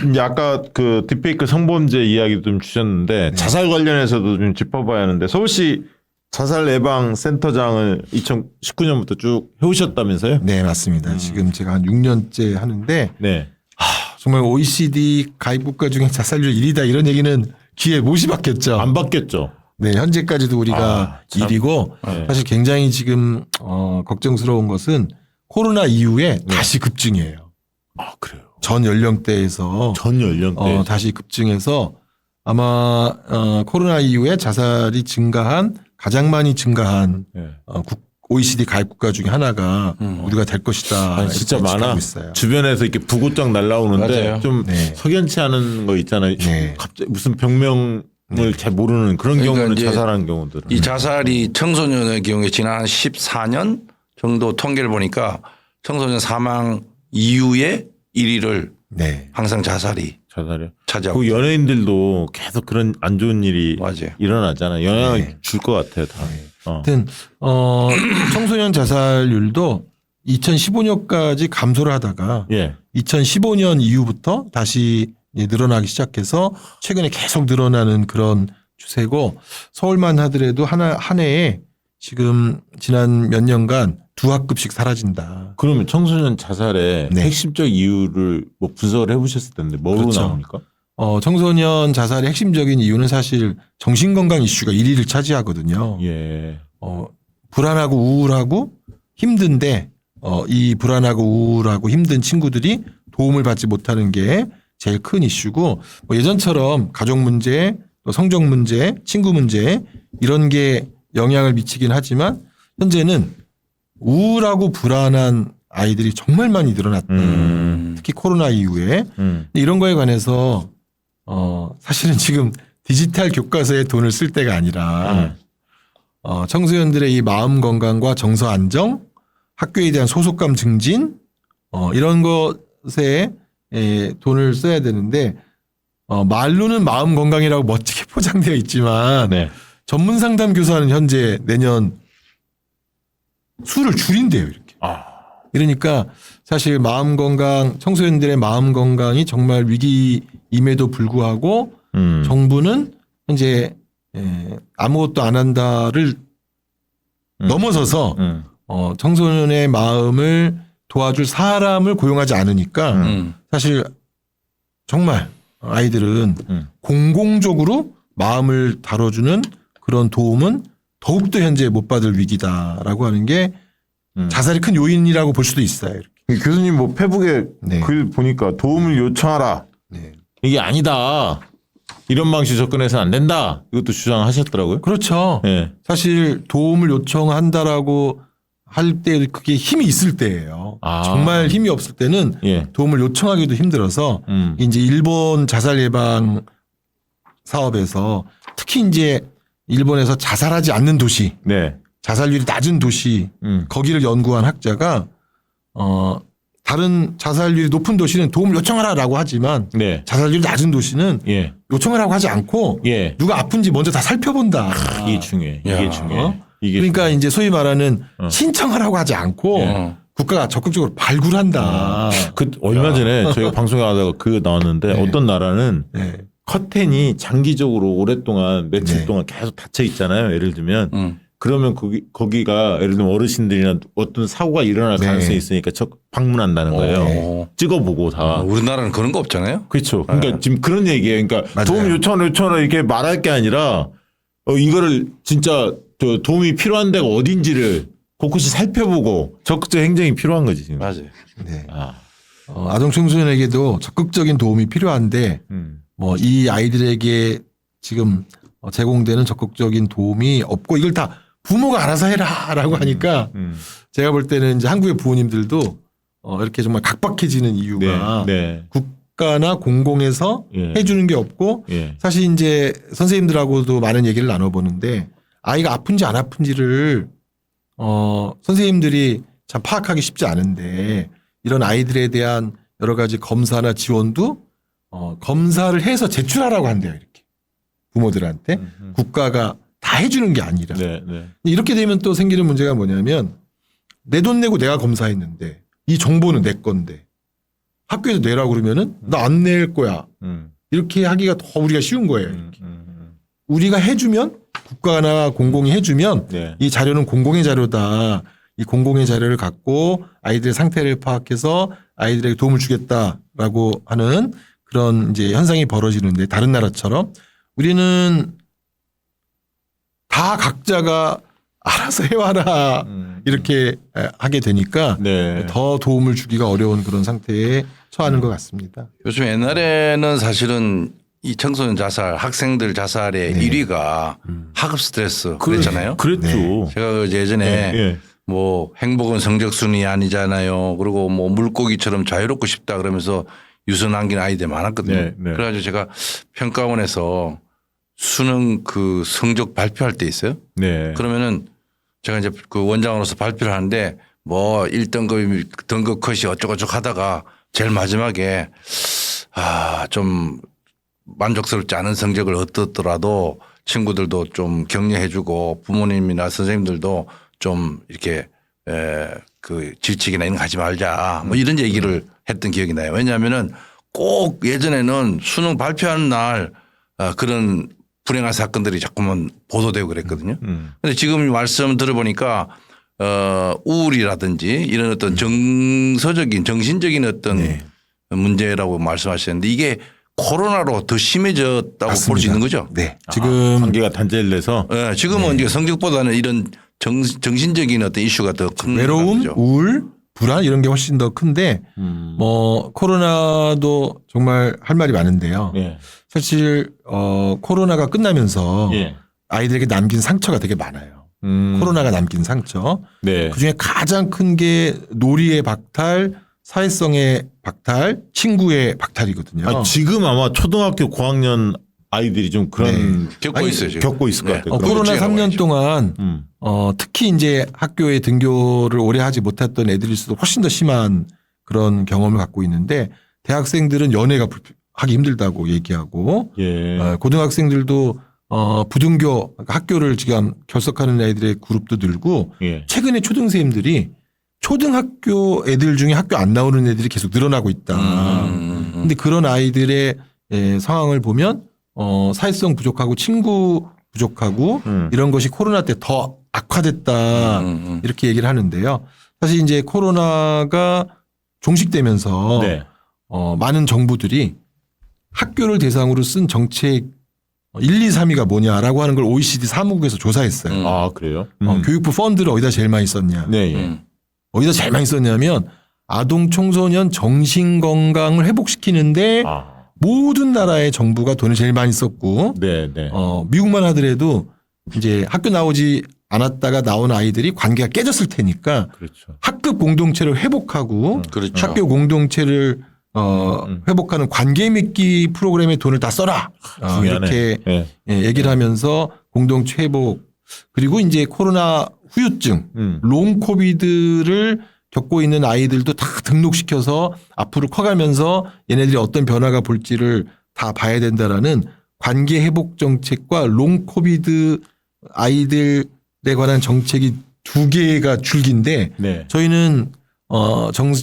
S1: 이제 아까 그 딥페이크 성범죄 이야기도 좀 주셨는데 자살 관련해서도 좀 짚어봐야 하는데 서울시 자살 예방 센터장을 2019년부터 쭉 해오셨다면서요?
S3: 네 맞습니다. 지금 제가 한 6년째 하는데
S1: 네.
S3: 정말 OECD 가입 국가 중에 자살률 1위다 이런 얘기는 귀에 못이 박혔죠.
S1: 안 바뀌었죠.
S3: 네, 현재까지도 우리가
S1: 참.
S3: 1위고
S1: 네.
S3: 사실 굉장히 지금 걱정스러운 것은 코로나 이후에 다시 급증이에요.
S1: 아 그래요.
S3: 전 연령대에서
S1: 전 연령대.
S3: 다시 급증해서 아마 코로나 이후에 자살이 증가한 가장 많이 증가한
S1: 네.
S3: OECD 가입 국가 중에 하나가 우리가 될 것이다.
S1: 아니, 진짜
S3: 이렇게
S1: 많아.
S3: 예측하고 있어요.
S1: 주변에서 이렇게 부고짝 날라오는데
S2: 맞아요.
S1: 좀
S3: 네.
S1: 석연치 않은 거 있잖아요.
S3: 네.
S1: 갑자기 무슨 병명을 잘 모르는 그런
S2: 그러니까
S1: 경우는
S2: 이제
S1: 자살하는 경우들은.
S2: 이 자살이 청소년의 경우에 지난 한 14년 정도 통계를 보니까 청소년 사망 이후에 1위를
S3: 네.
S2: 항상 자살이
S1: 자살이요.
S2: 차지하고
S1: 그 연예인들도 계속 그런 안 좋은 일이
S2: 맞아요.
S1: 일어나잖아요. 영향을
S3: 네.
S1: 줄 것 같아요, 다.
S3: 하여튼 청소년 자살률도 2015년까지 감소를 하다가
S1: 예.
S3: 2015년 이후부터 다시 이제 늘어나기 시작해서 최근에 계속 늘어나는 그런 추세고 서울만 하더라도 한 해에 지금 지난 몇 년간 2학급씩 사라진다.
S1: 그러면 청소년 자살의
S3: 네.
S1: 핵심적 이유를 뭐 분석을 해보셨을 텐데 뭐로
S3: 그렇죠.
S1: 나옵니까?
S3: 청소년 자살의 핵심적인 이유는 사실 정신건강 이슈가 1위를 차지하거든요.
S1: 예.
S3: 불안하고 우울하고 힘든데 이 불안하고 우울하고 힘든 친구들이 도움을 받지 못하는 게 제일 큰 이슈고 뭐 예전처럼 가족 문제, 또 성적 문제, 친구 문제 이런 게 영향을 미치긴 하지만 현재는 우울하고 불안한 아이들이 정말 많이 늘어났다. 특히 코로나 이후에 이런 거에 관해서 사실은 지금 디지털 교과서에 돈을 쓸 때가 아니라 청소년들의 이 마음 건강과 정서 안정, 학교에 대한 소속감 증진 이런 것에 돈을 써야 되는데 말로는 마음 건강이라고 멋지게 포장되어 있지만
S1: 네.
S3: 전문 상담 교사는 현재 내년 수를 줄인대요, 이렇게. 이러니까 사실 마음 건강, 청소년들의 마음 건강이 정말 위기임에도 불구하고 정부는 현재 아무것도 안 한다를 넘어서서 청소년의 마음을 도와줄 사람을 고용하지 않으니까 사실 정말 아이들은 공공적으로 마음을 다뤄주는 그런 도움은 더욱더 현재 못 받을 위기다라고 하는 게 자살이 큰 요인이라고 볼 수도 있어요. 이렇게.
S1: 교수님 뭐 페북에
S3: 네.
S1: 글 보니까 도움을 요청하라.
S3: 네.
S1: 이게 아니다. 이런 방식 접근해서는 안 된다. 이것도 주장하셨더라고요.
S3: 그렇죠.
S1: 예.
S3: 사실 도움을 요청한다라고 할 때 그게 힘이 있을 때예요.
S1: 아.
S3: 정말 힘이 없을 때는
S1: 예.
S3: 도움을 요청하기도 힘들어서 이제 일본 자살 예방 사업에서 특히 이제 일본에서 자살하지 않는 도시,
S1: 네.
S3: 자살률이 낮은 도시 거기를 연구한 학자가 다른 자살률이 높은 도시는 도움을 요청하라라고 하지만
S1: 네.
S3: 자살률이 낮은 도시는
S1: 예.
S3: 요청하라고 하지 않고
S1: 예.
S3: 누가 아픈지 먼저 다 살펴본다.
S1: 이게 중요해.
S2: 야.
S1: 이게 중요해. 이게
S3: 그러니까 이제 소위 말하는 신청하라고 하지 않고
S2: 예.
S3: 국가가 적극적으로 발굴한다.
S1: 그 얼마 전에 저희가 방송에 하다가 그거 나왔는데
S3: 네.
S1: 어떤 나라는
S3: 네.
S1: 커튼이 장기적으로 오랫동안 며칠
S3: 네.
S1: 동안 계속 닫혀 있잖아요. 예를 들면 그러면 거기가 예를 들면 어르신들이나 어떤 사고가 일어날
S3: 네.
S1: 가능성이 있으니까 방문한다는 거예요. 찍어보고 다.
S2: 우리나라는 그런 거 없잖아요.
S1: 그렇죠. 그러니까 지금 그런 얘기예요. 그러니까
S3: 맞아요.
S1: 도움 요청하라 이렇게 말할 게 아니라 이거를 진짜 도움이 필요한 데가 어딘지를 곳곳이 살펴보고 적극적 행정이 필요한 거지 지금.
S2: 맞아요.
S3: 네.
S1: 아.
S3: 아동 청소년에게도 적극적인 도움이 필요한데 뭐 이 아이들에게 지금 제공되는 적극적인 도움이 없고 이걸 다 부모가 알아서 해라라고 하니까 제가 볼 때는 이제 한국의 부모님들도 이렇게 정말 각박해지는 이유가
S1: 네.
S3: 국가나 공공에서
S1: 예.
S3: 해주는 게 없고
S1: 예.
S3: 사실 이제 선생님들하고도 많은 얘기를 나눠보는데 아이가 아픈지 안 아픈지를 선생님들이 참 파악하기 쉽지 않은데 이런 아이들에 대한 여러 가지 검사나 지원도 검사를 해서 제출하라고 한대요. 이렇게 부모들한테 국가가 다 해주는 게 아니라
S1: 네. 네.
S3: 이렇게 되면 또 생기는 문제가 뭐냐면 내 돈 내고 내가 검사했는데 이 정보는 내 건데 학교에서 내라고 그러면은 나 안 낼 거야. 이렇게 하기가 더 우리가 쉬운 거예요. 이렇게. 우리가 해주면 국가나 공공이 해주면
S1: 네.
S3: 이 자료는 공공의 자료다. 이 공공의 자료를 갖고 아이들의 상태를 파악해서 아이들에게 도움을 주겠다라고 하는 그런 이제 현상이 벌어지는데 다른 나라처럼 우리는 다 각자가 알아서 해와라 이렇게 하게 되니까
S1: 네.
S3: 더 도움을 주기가 어려운 그런 상태에 처하는 것 같습니다.
S2: 요즘 옛날에는 사실은 이 청소년 자살, 학생들 자살의 1위가 학업 스트레스 그랬잖아요.
S1: 그랬죠.
S2: 제가 예전에
S1: 예.
S2: 뭐 행복은 성적순이 아니잖아요. 그리고 뭐 물고기처럼 자유롭고 싶다 그러면서 유서 남긴 아이들 많았거든요.
S1: 네, 네.
S2: 그래가지고 제가 평가원에서 수능 그 성적 발표할 때 있어요.
S1: 네.
S2: 그러면은 제가 이제 그 원장으로서 발표를 하는데 뭐 1등급 등급 컷이 어쩌고저쩌고 하다가 제일 마지막에 좀 만족스럽지 않은 성적을 얻었더라도 친구들도 좀 격려해주고 부모님이나 선생님들도 좀 이렇게 그 질책이나 이런 거 하지 말자 뭐 이런 얘기를 했던 기억이 나요. 왜냐하면은 꼭 예전에는 수능 발표하는 날 그런 불행한 사건들이 자꾸만 보도되고 그랬거든요. 그런데 지금 말씀 들어보니까 우울이라든지 이런 어떤 정서적인 정신적인 어떤 문제라고 말씀하셨는데 이게 코로나로 더 심해졌다고 볼 수 있는 거죠.
S3: 네. 지금
S1: 관계가 단절돼서
S2: 네, 지금은 이제 성적보다는 이런 정신적인 어떤 이슈가 더 큰
S3: 외로움,
S2: 거죠.
S3: 우울, 불안 이런 게 훨씬 더 큰데 뭐 코로나도 정말 할 말이 많은데요.
S1: 예.
S3: 사실 코로나가 끝나면서
S1: 예.
S3: 아이들에게 남긴 상처가 되게 많아요. 코로나가 남긴 상처.
S1: 네.
S3: 그중에 가장 큰 게 놀이의 박탈, 사회성의 박탈, 친구의 박탈이거든요.
S1: 아, 지금 아마 초등학교 고학년 아이들이 좀 그런
S2: 겪고 있어요. 지금.
S1: 겪고 있을 것
S2: 네.
S1: 같아요.
S3: 코로나
S2: 그렇죠.
S3: 3년 동안
S1: 음.
S3: 특히 이제 학교에 등교를 오래 하지 못했던 애들일수록 훨씬 더 심한 그런 경험을 갖고 있는데 대학생들은 연애가 하기 힘들다고 얘기하고
S1: 예.
S3: 고등학생들도 부등교 학교를 지금 결석하는 애들의 그룹도 늘고
S1: 예.
S3: 최근에 초등생들이 초등학교 애들 중에 학교 안 나오는 애들이 계속 늘어나고 있다. 근데 그런 아이들의 상황을 보면 사회성 부족하고 친구 부족하고 이런 것이 코로나 때 더 악화됐다 이렇게 얘기를 하는데요. 사실 이제 코로나가 종식되면서
S1: 네.
S3: 많은 정부들이 학교를 대상으로 쓴 정책 1, 2, 3위가 뭐냐라고 하는 걸 OECD 사무국에서 조사했어요.
S1: 아, 그래요?
S3: 교육부 펀드를 어디다 제일 많이 썼냐.
S1: 네, 예.
S3: 어디다 제일 많이 썼냐면 아동 청소년 정신 건강을 회복시키는데
S1: 아.
S3: 모든 나라의 정부가 돈을 제일 많이 썼고
S1: 네, 네.
S3: 미국만 하더라도 이제 학교 나오지 않았다가 나온 아이들이 관계가 깨졌을 테니까
S1: 그렇죠.
S3: 학급 공동체를 회복하고
S2: 그렇죠.
S3: 학교 공동체를 회복하는 관계 맺기 프로그램에 돈을 다 써라.
S1: 중요하네.
S3: 이렇게
S1: 예.
S3: 얘기를 하면서 공동체 회복 그리고 이제 코로나 후유증 롱 코비드를 겪고 있는 아이들도 다 등록시켜서 앞으로 커가면서 얘네들이 어떤 변화가 볼지를 다 봐야 된다라는 관계 회복 정책과 롱 코비드 아이들에 관한 정책이 두 개가 줄기인데
S1: 네.
S3: 저희는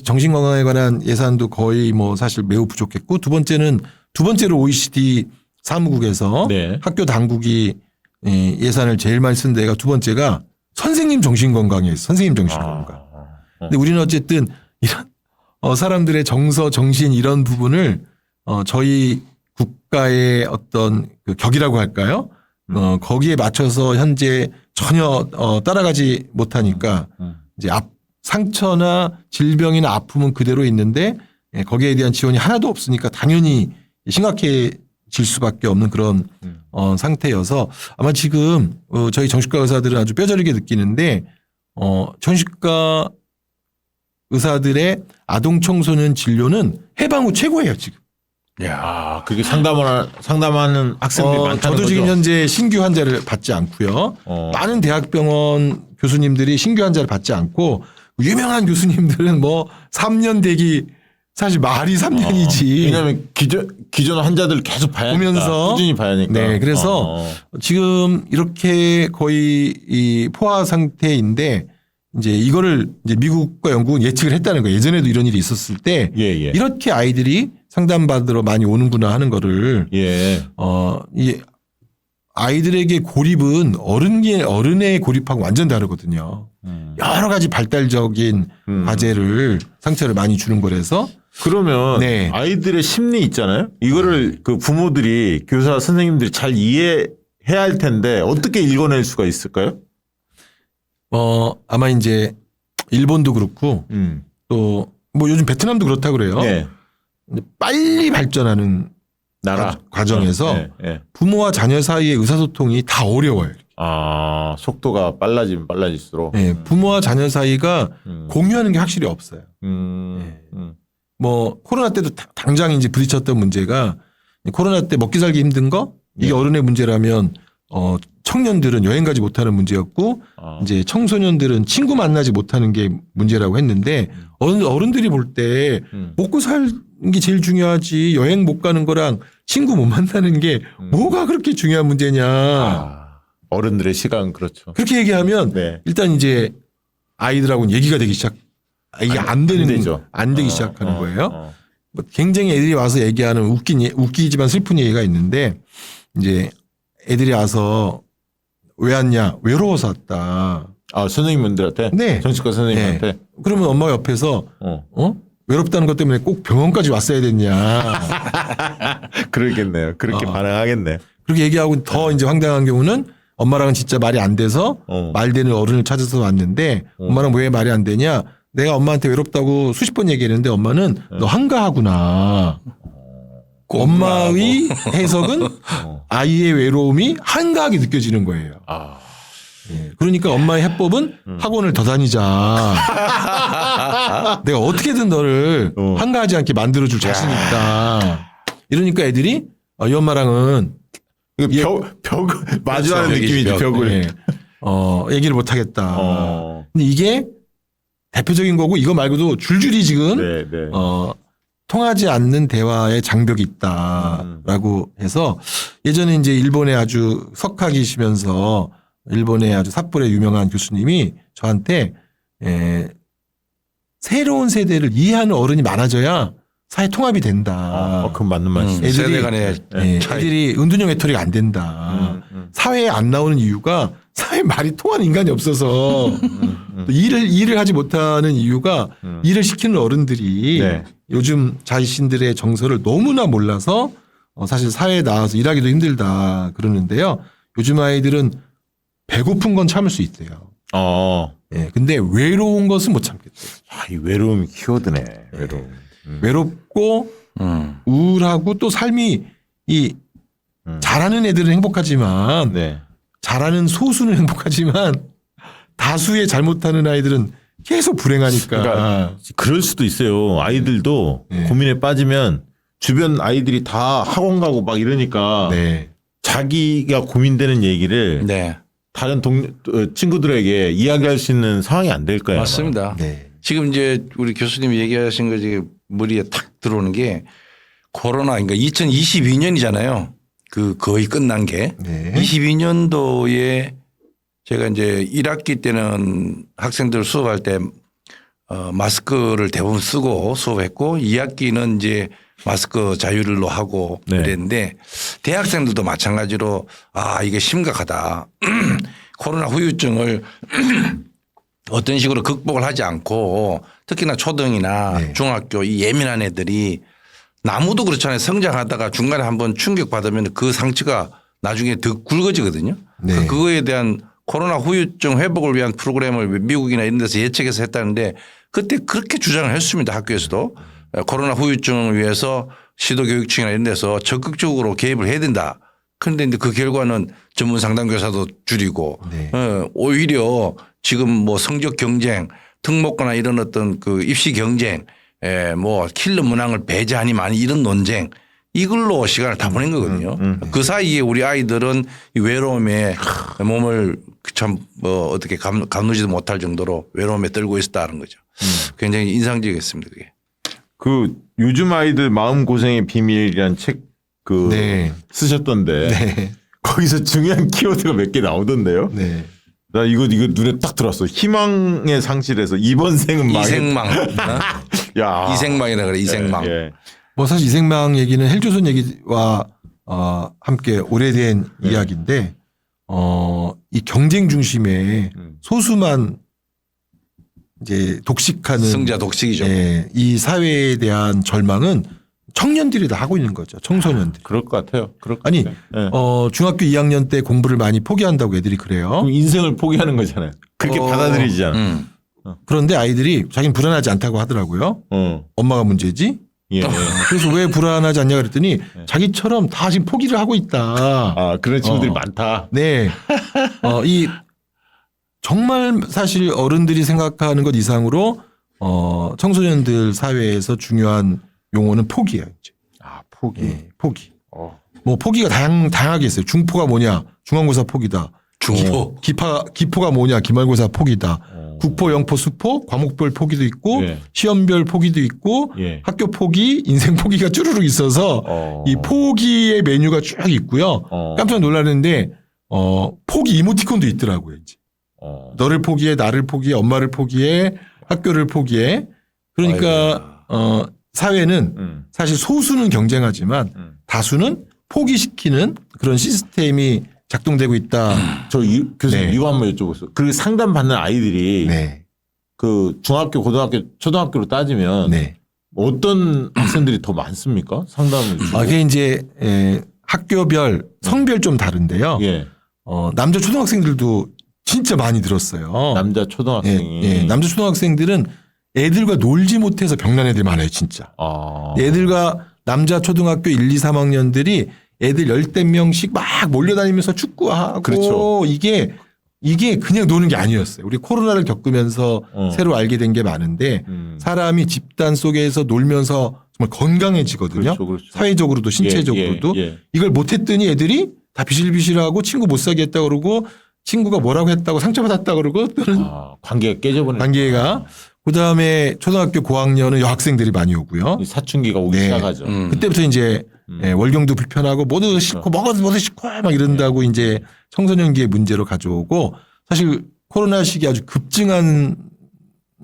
S3: 정신 건강에 관한 예산도 거의 뭐 사실 매우 부족했고 두 번째로 OECD 사무국에서
S1: 네.
S3: 학교 당국이 예산을 제일 많이 쓴 데가 두 번째가 선생님 정신 건강에 선생님 정신 건강. 근데 우리는 어쨌든 이런 사람들의 정서, 정신 이런 부분을 저희 국가의 어떤 그 격이라고 할까요? 거기에 맞춰서 현재 전혀 따라가지 못하니까 이제 상처나 질병이나 아픔은 그대로 있는데 거기에 대한 지원이 하나도 없으니까 당연히 심각해질 수밖에 없는 그런 상태여서 아마 지금 저희 정신과 의사들은 아주 뼈저리게 느끼는데 정신과 의사들의 아동 청소년 진료는 해방 후 최고예요 지금.
S1: 야, 그게 상담하는 학생들이 많다는
S3: 저도
S1: 거죠.
S3: 지금 현재 신규 환자를 받지 않고요. 많은 대학병원 교수님들이 신규 환자를 받지 않고 유명한 교수님들은 뭐 3년 대기 사실 말이 3년이지.
S1: 왜냐하면 기존 환자들 계속 봐야
S3: 보면서
S1: 꾸준히 봐야 하니까.
S3: 네, 그래서 지금 이렇게 거의 이 포화 상태인데 이제 이거를 이제 미국과 영국은 예측을 했다는 거예요. 예전에도 이런 일이 있었을 때
S1: 예, 예.
S3: 이렇게 아이들이 상담받으러 많이 오는구나 하는 거를
S1: 예.
S3: 이 아이들에게 고립은 어른의 고립하고 완전 다르거든요. 여러 가지 발달적인 과제를 상처를 많이 주는 거라서
S1: 그러면
S3: 네.
S1: 아이들의 심리 있잖아요. 이거를 그 부모들이 교사 선생님들이 잘 이해해야 할 텐데 어떻게 읽어낼 수가 있을까요?
S3: 아마 이제 일본도 그렇고 또 뭐 요즘 베트남도 그렇다 그래요.
S1: 네.
S3: 근데 빨리 발전하는
S1: 나라
S3: 과정에서
S1: 네, 네.
S3: 부모와 자녀 사이의 의사소통이 다 어려워요.
S1: 아, 속도가 빨라지면 빨라질수록.
S3: 네, 부모와 자녀 사이가 공유하는 게 확실히 없어요. 뭐 코로나 때도 당장 이제 부딪혔던 문제가 코로나 때 먹기 살기 힘든 거 이게 어른의 문제라면 청년들은 여행 가지 못하는 문제였고 이제 청소년들은 친구 만나지 못하는 게 문제라고 했는데 어른들이 볼 때 먹고 사는 게 제일 중요하지 여행 못 가는 거랑 친구 못 만나는 게 뭐가 그렇게 중요한 문제냐.
S1: 어른들의 시간 그렇죠.
S3: 그렇게 얘기하면
S1: 네.
S3: 일단 이제 아이들하고는 얘기가 되기 이게 안 되기 시작하는 거예요. 뭐 굉장히 애들이 와서 얘기하는 웃기지만 슬픈 얘기가 있는데 이제 애들이 와서 왜 왔냐? 외로워서 왔다.
S1: 아, 선생님들한테?
S3: 네.
S1: 정신과 선생님한테?
S3: 네. 그러면 엄마가 옆에서 외롭다는 것 때문에 꼭 병원까지 왔어야 됐냐.
S1: 그러겠네요. 그렇게 반응하겠네.
S3: 그렇게 얘기하고 더 이제 황당한 경우는 엄마랑은 진짜 말이 안 돼서 말 되는 어른을 찾아서 왔는데 엄마랑 왜 말이 안 되냐? 내가 엄마한테 외롭다고 수십 번 얘기했는데 엄마는 너 한가하구나. 그 엄마의 해석은 아이의 외로움이 한가하게 느껴지는 거예요. 예. 그러니까 엄마의 해법은 학원을 더 다니자. 내가 어떻게든 너를 한가하지 않게 만들어줄 자신이 있다. 이러니까 애들이 이 엄마랑은
S1: 벽 마주하는
S2: 그렇죠.
S1: 느낌이지
S2: 벽.
S1: 벽을.
S3: 예. 얘기를 못 하겠다. 근데 이게 대표적인 거고 이거 말고도 줄줄이 지금
S1: 네, 네.
S3: 통하지 않는 대화의 장벽이 있다라고 해서 예전에 이제 일본에 아주 석학이시면서 일본의 아주 삿포로의 유명한 교수님이 저한테 새로운 세대를 이해하는 어른이 많아져야 사회 통합이 된다.
S1: 그건 맞는 말씀.
S3: 애들이-
S2: 세대 간의 차이.
S3: 애들이 은둔형 외톨이가 안 된다. 사회에 안 나오는 이유가 사회 말이 통하는 인간이 없어서 또 일을 하지 못하는 이유가 일을 시키는 어른들이
S1: 네.
S3: 요즘 자신들의 정서를 너무나 몰라서 사실 사회에 나와서 일하기도 힘들다 그러는데요. 요즘 아이들은 배고픈 건 참을 수 있대요. 예, 근데 외로운 것은 못 참겠대요.
S1: 이 외로움 키워드네. 외로움.
S3: 외롭고 우울하고 또 삶이 잘하는 애들은 행복하지만
S1: 네.
S3: 잘하는 소수는 행복하지만 다수의 잘못하는 아이들은 계속 불행하니까.
S1: 그러니까 그럴 수도 있어요. 아이들도
S3: 네.
S1: 고민에 빠지면 주변 아이들이 다 학원 가고 막 이러니까
S3: 네.
S1: 자기가 고민되는 얘기를
S2: 네.
S1: 다른 친구들에게 이야기할 수 있는 상황이 안 될 거예요.
S2: 맞습니다.
S3: 네.
S2: 지금 이제 우리 교수님이 얘기하신 거 지금 머리에 탁 들어오는 게 코로나 그러니까 2022년이잖아요. 그 거의 끝난 게
S3: 네.
S2: 22년도에 제가 이제 1학기 때는 학생들 수업할 때 마스크를 대부분 쓰고 수업했고 2학기는 이제 마스크 자율로 하고
S1: 네.
S2: 그랬는데 대학생들도 마찬가지로 이게 심각하다. 코로나 후유증을 어떤 식으로 극복을 하지 않고 특히나 초등이나
S3: 네.
S2: 중학교 이 예민한 애들이 나무도 그렇잖아요. 성장하다가 중간에 한번 충격받으면 그 상처가 나중에 더 굵어지거든요.
S3: 네.
S2: 그거에 대한 코로나 후유증 회복을 위한 프로그램을 미국이나 이런 데서 예측해서 했다는데 그때 그렇게 주장을 했습니다. 학교에서도. 코로나 후유증을 위해서 시도교육청이나 이런 데서 적극적으로 개입을 해야 된다. 그런데 이제 그 결과는 전문 상담교사도 줄이고
S3: 네.
S2: 오히려 지금 뭐 성적 경쟁 특목고나 이런 어떤 그 입시 경쟁 뭐 킬러 문항을 배제하니 많이 이런 논쟁 이걸로 시간을 다 보낸 거거든요. 그 사이에 우리 아이들은 이 외로움에 몸을 참 어떻게 가누지도 못할 정도로 외로움에 떨고 있었다는 거죠. 굉장히 인상적이었습니다. 그게.
S1: 그 요즘 아이들 마음 고생의 비밀이란 책
S3: 네.
S1: 쓰셨던데
S3: 네.
S1: 거기서 중요한 키워드가 몇 개 나오던데요.
S3: 네.
S1: 나 이거 눈에 딱 들어왔어. 희망의 상실에서 이번 생은
S2: 이생망.
S1: 야.
S2: 이생망이라 그래. 이생망.
S1: 예.
S3: 뭐 사실 이생망 얘기는 헬조선 얘기와 함께 오래된 이야기인데 이 경쟁 중심의 소수만 이제 독식하는
S2: 승자 독식이죠.
S3: 예, 이 사회에 대한 절망은 청년들이 다 하고 있는 거죠. 청소년들이.
S1: 그럴 것 같아요.
S3: 아니
S1: 예.
S3: 중학교 2학년 때 공부를 많이 포기한다고 애들이 그래요.
S1: 그럼 인생을 포기하는 거잖아요. 그렇게 받아들이잖아.
S3: 그런데 아이들이 자기는 불안하지 않다고 하더라고요. 엄마가 문제지.
S1: 예.
S3: 그래서 왜 불안하지 않냐 그랬더니 자기처럼 다 지금 포기를 하고 있다.
S1: 그런 친구들이 많다.
S3: 네. 이 정말 사실 어른들이 생각하는 것 이상으로 청소년들 사회에서 중요한 용어는 포기예요. 이제.
S1: 포기.
S3: 예, 포기. 뭐 포기가 다양하게 있어요. 중포가 뭐냐? 중간고사 포기다.
S2: 중포.
S3: 기포가 뭐냐? 기말고사 포기다. 국포, 영포, 수포, 과목별 포기도 있고
S1: 예.
S3: 시험별 포기도 있고
S1: 예.
S3: 학교 포기, 인생 포기가 쭈루룩 있어서 이 포기의 메뉴가 쭉 있고요. 깜짝 놀랐는데 포기 이모티콘도 있더라고요. 이제. 너를 포기해, 나를 포기해, 엄마를 포기해, 학교를 포기해. 그러니까 사회는 사실 소수는 경쟁하지만 다수는 포기시키는 그런 시스템이 작동되고 있다.
S1: 저 교수님
S3: 네.
S1: 이거 한번 여쭤보세요. 그 상담 받는 아이들이
S3: 네.
S1: 그 중학교, 고등학교, 초등학교로 따지면
S3: 네.
S1: 어떤 학생들이 더 많습니까? 상담을 주고.
S3: 이게 이제 학교별, 성별 좀 다른데요.
S1: 예.
S3: 남자 초등학생들도 진짜 많이 들었어요.
S1: 남자 초등학생이.
S3: 예, 남자 초등학생들은 애들과 놀지 못해서 병난 애들 많아요, 진짜. 애들과 남자 초등학교 1, 2, 3학년들이 애들 10대 명씩 막 몰려다니면서 축구하고
S1: 그렇죠.
S3: 이게 이게 그냥 노는 게 아니었어요. 우리 코로나를 겪으면서 새로 알게 된 게 많은데 사람이 집단 속에서 놀면서 정말 건강해지거든요.
S1: 그렇죠, 그렇죠.
S3: 사회적으로도 신체적으로도. 이걸 못했더니 애들이 다 비실비실하고 친구 못 사게 했다 그러고 친구가 뭐라고 했다고 상처받았다 그러고 또는
S1: 관계가 깨져버리는.
S3: 관계가. 그다음에 초등학교 고학년은 여학생들이 많이 오고요.
S1: 사춘기가 오기
S3: 네.
S1: 시작하죠.
S3: 그때부터 이제 월경도 불편하고 모두 싫고 먹어도 싫고 막 이런다고 이제 청소년기의 문제로 가져오고 사실 코로나 시기에 아주 급증한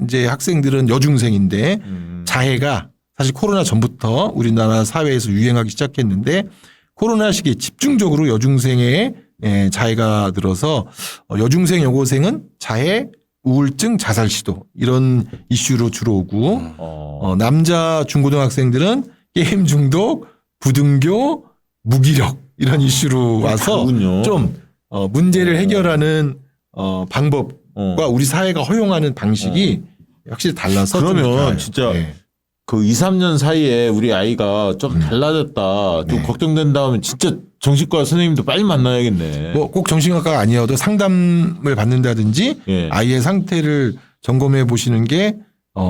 S3: 이제 학생들은 여중생인데 자해가 사실 코로나 전부터 우리나라 사회에서 유행하기 시작했는데 코로나 시기에 집중적으로 여중생의 자해가 들어서 여중생 여고생은 자해 우울증, 자살 시도 이런 이슈로 주로 오고 남자 중고등학생들은 게임 중독, 부등교, 무기력 이런 이슈로 와서
S1: 다르군요.
S3: 좀 문제를 해결하는 방법과 우리 사회가 허용하는 방식이 확실히 달라서 좀
S1: 그러면
S3: 달라요.
S1: 진짜
S3: 네.
S1: 그 2, 3년 사이에 우리 아이가 좀 달라졌다. 좀
S3: 네.
S1: 걱정된다 하면 진짜 정신과 선생님도 빨리 만나야겠네.
S3: 뭐 꼭 정신과가 아니어도 상담을 받는다든지
S1: 예.
S3: 아이의 상태를 점검해 보시는 게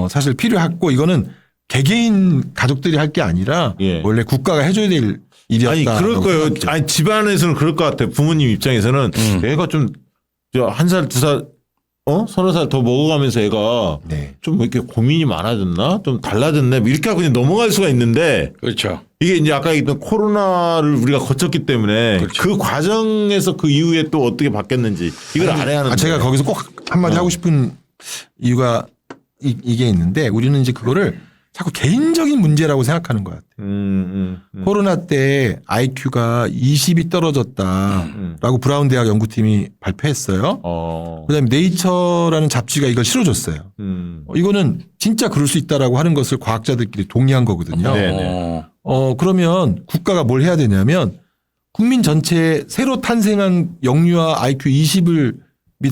S3: 사실 필요하고 이거는 개개인 가족들이 할 게 아니라
S1: 예.
S3: 원래 국가가 해줘야 될 일이었다.
S1: 아니 그럴 거예요. 아니 집안에서는 그럴 것 같아. 부모님 입장에서는 애가 좀 한 살, 두 살, 서너 살 더 먹어가면서 애가
S3: 네.
S1: 좀 이렇게 고민이 많아졌나? 좀 달라졌나? 이렇게 하고 그냥 넘어갈 수가 있는데
S2: 그렇죠.
S1: 이게 이제 아까 얘기했던 코로나를 우리가 거쳤기 때문에
S2: 그렇죠.
S1: 그 과정에서 그 이후에 또 어떻게 바뀌었는지 이걸 알아야 하는데.
S3: 제가 거기서 꼭 한마디 하고 싶은 이유가 이게 있는데 우리는 이제 그거를 자꾸 개인적인 문제라고 생각하는 것 같아요. 코로나 때 IQ가 20이 떨어졌다라고 브라운 대학 연구팀이 발표했어요. 그다음에 네이처라는 잡지가 이걸 실어줬어요. 이거는 진짜 그럴 수 있다라고 하는 것을 과학자들끼리 동의한 거거든요.
S1: 네네.
S3: 그러면 국가가 뭘 해야 되냐면 국민 전체 새로 탄생한 영유아 IQ 20이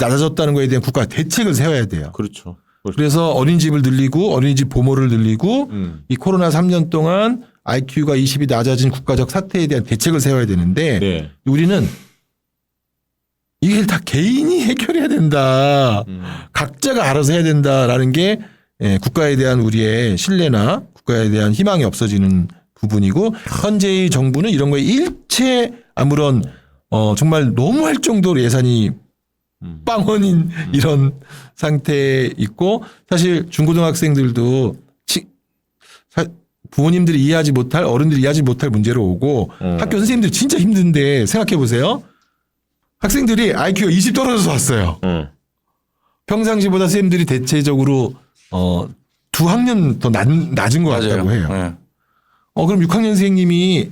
S3: 낮아졌다는 거에 대한 국가가 대책을 세워야 돼요.
S1: 그렇죠.
S3: 그래서 어린이집을 늘리고 어린이집 보모를 늘리고 이 코로나 3년 동안 IQ가 20이 낮아진 국가적 사태에 대한 대책을 세워야 되는데
S1: 네.
S3: 우리는 이게 다 개인이 해결해야 된다. 각자가 알아서 해야 된다라는 게 국가에 대한 우리의 신뢰나 국가에 대한 희망이 없어지는 부분이고 현재의 정부는 이런 거에 일체 아무런 정말 너무할 정도로 예산이 빵원인 이런 상태에 있고 사실 중고등학생들도 부모님들이 이해하지 못할 어른들이 이해하지 못할 문제로 오고 학교 선생님들이 진짜 힘든데 생각해 보세요. 학생들이 IQ가 20 떨어져서 왔어요. 평상시보다 선생님들이 대체적으로 2학년 더 낮은 것 같다고 해요.
S2: 네.
S3: 그럼 6학년 선생님이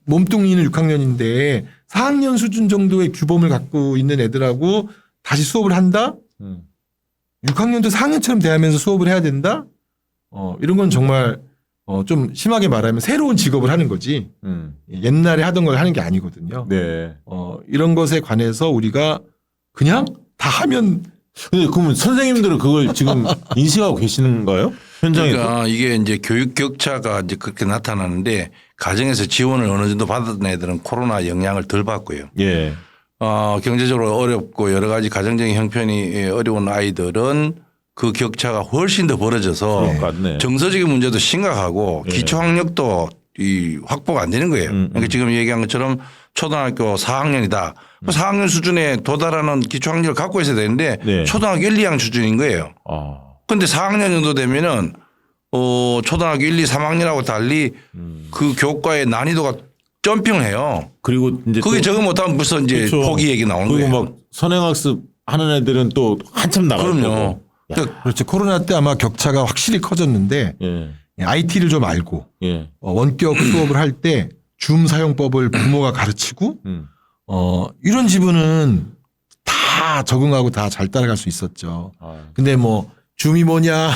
S3: 몸뚱이는 6학년인데 4학년 수준 정도의 규범을 갖고 있는 애들하고 다시 수업을 한다? 6학년도 4학년처럼 대하면서 수업을 해야 된다? 이런 건 정말 좀 심하게 말하면 새로운 직업을 하는 거지. 옛날에 하던 걸 하는 게 아니거든요.
S1: 네.
S3: 이런 것에 관해서 우리가 그냥 다 하면
S1: 근데 그러면 선생님들은 그걸 지금 인식하고 계시는가요? 현장에서?
S2: 그러니까 이게 이제 교육 격차가 이제 그렇게 나타나는데 가정에서 지원을 어느 정도 받은 애들은 코로나 영향을 덜 받고요.
S1: 예.
S2: 경제적으로 어렵고 여러 가지 가정적인 형편이 어려운 아이들은 그 격차가 훨씬 더 벌어져서
S1: 맞네.
S2: 정서적인 문제도 심각하고 기초학력도 확보가 안 되는 거예요. 그러니까 지금 얘기한 것처럼 초등학교 4학년이다. 4학년 수준에 도달하는 기초학력을 갖고 있어야 되는데
S1: 네.
S2: 초등학교 1, 2학년 수준인 거예요. 그런데 4학년 정도 되면은 초등학교 1, 2, 3학년하고 달리 그 교과의 난이도가 점핑을 해요.
S1: 그리고 이제
S2: 그게 적응 못하면 무슨 이제
S1: 그렇죠.
S2: 포기 얘기 나오는
S1: 그리고
S2: 거예요.
S1: 막 선행학습 하는 애들은 또 한참 나갈 거고.
S2: 그럼요. 그러니까
S3: 그렇죠. 코로나 때 아마 격차가 확실히 커졌는데
S1: 예.
S3: IT를 좀 알고
S1: 예.
S3: 원격 수업을 할 때 줌 사용법을 부모가 가르치고 이런 집은 다 적응하고 다 잘 따라갈 수 있었죠. 근데 뭐 줌이 뭐냐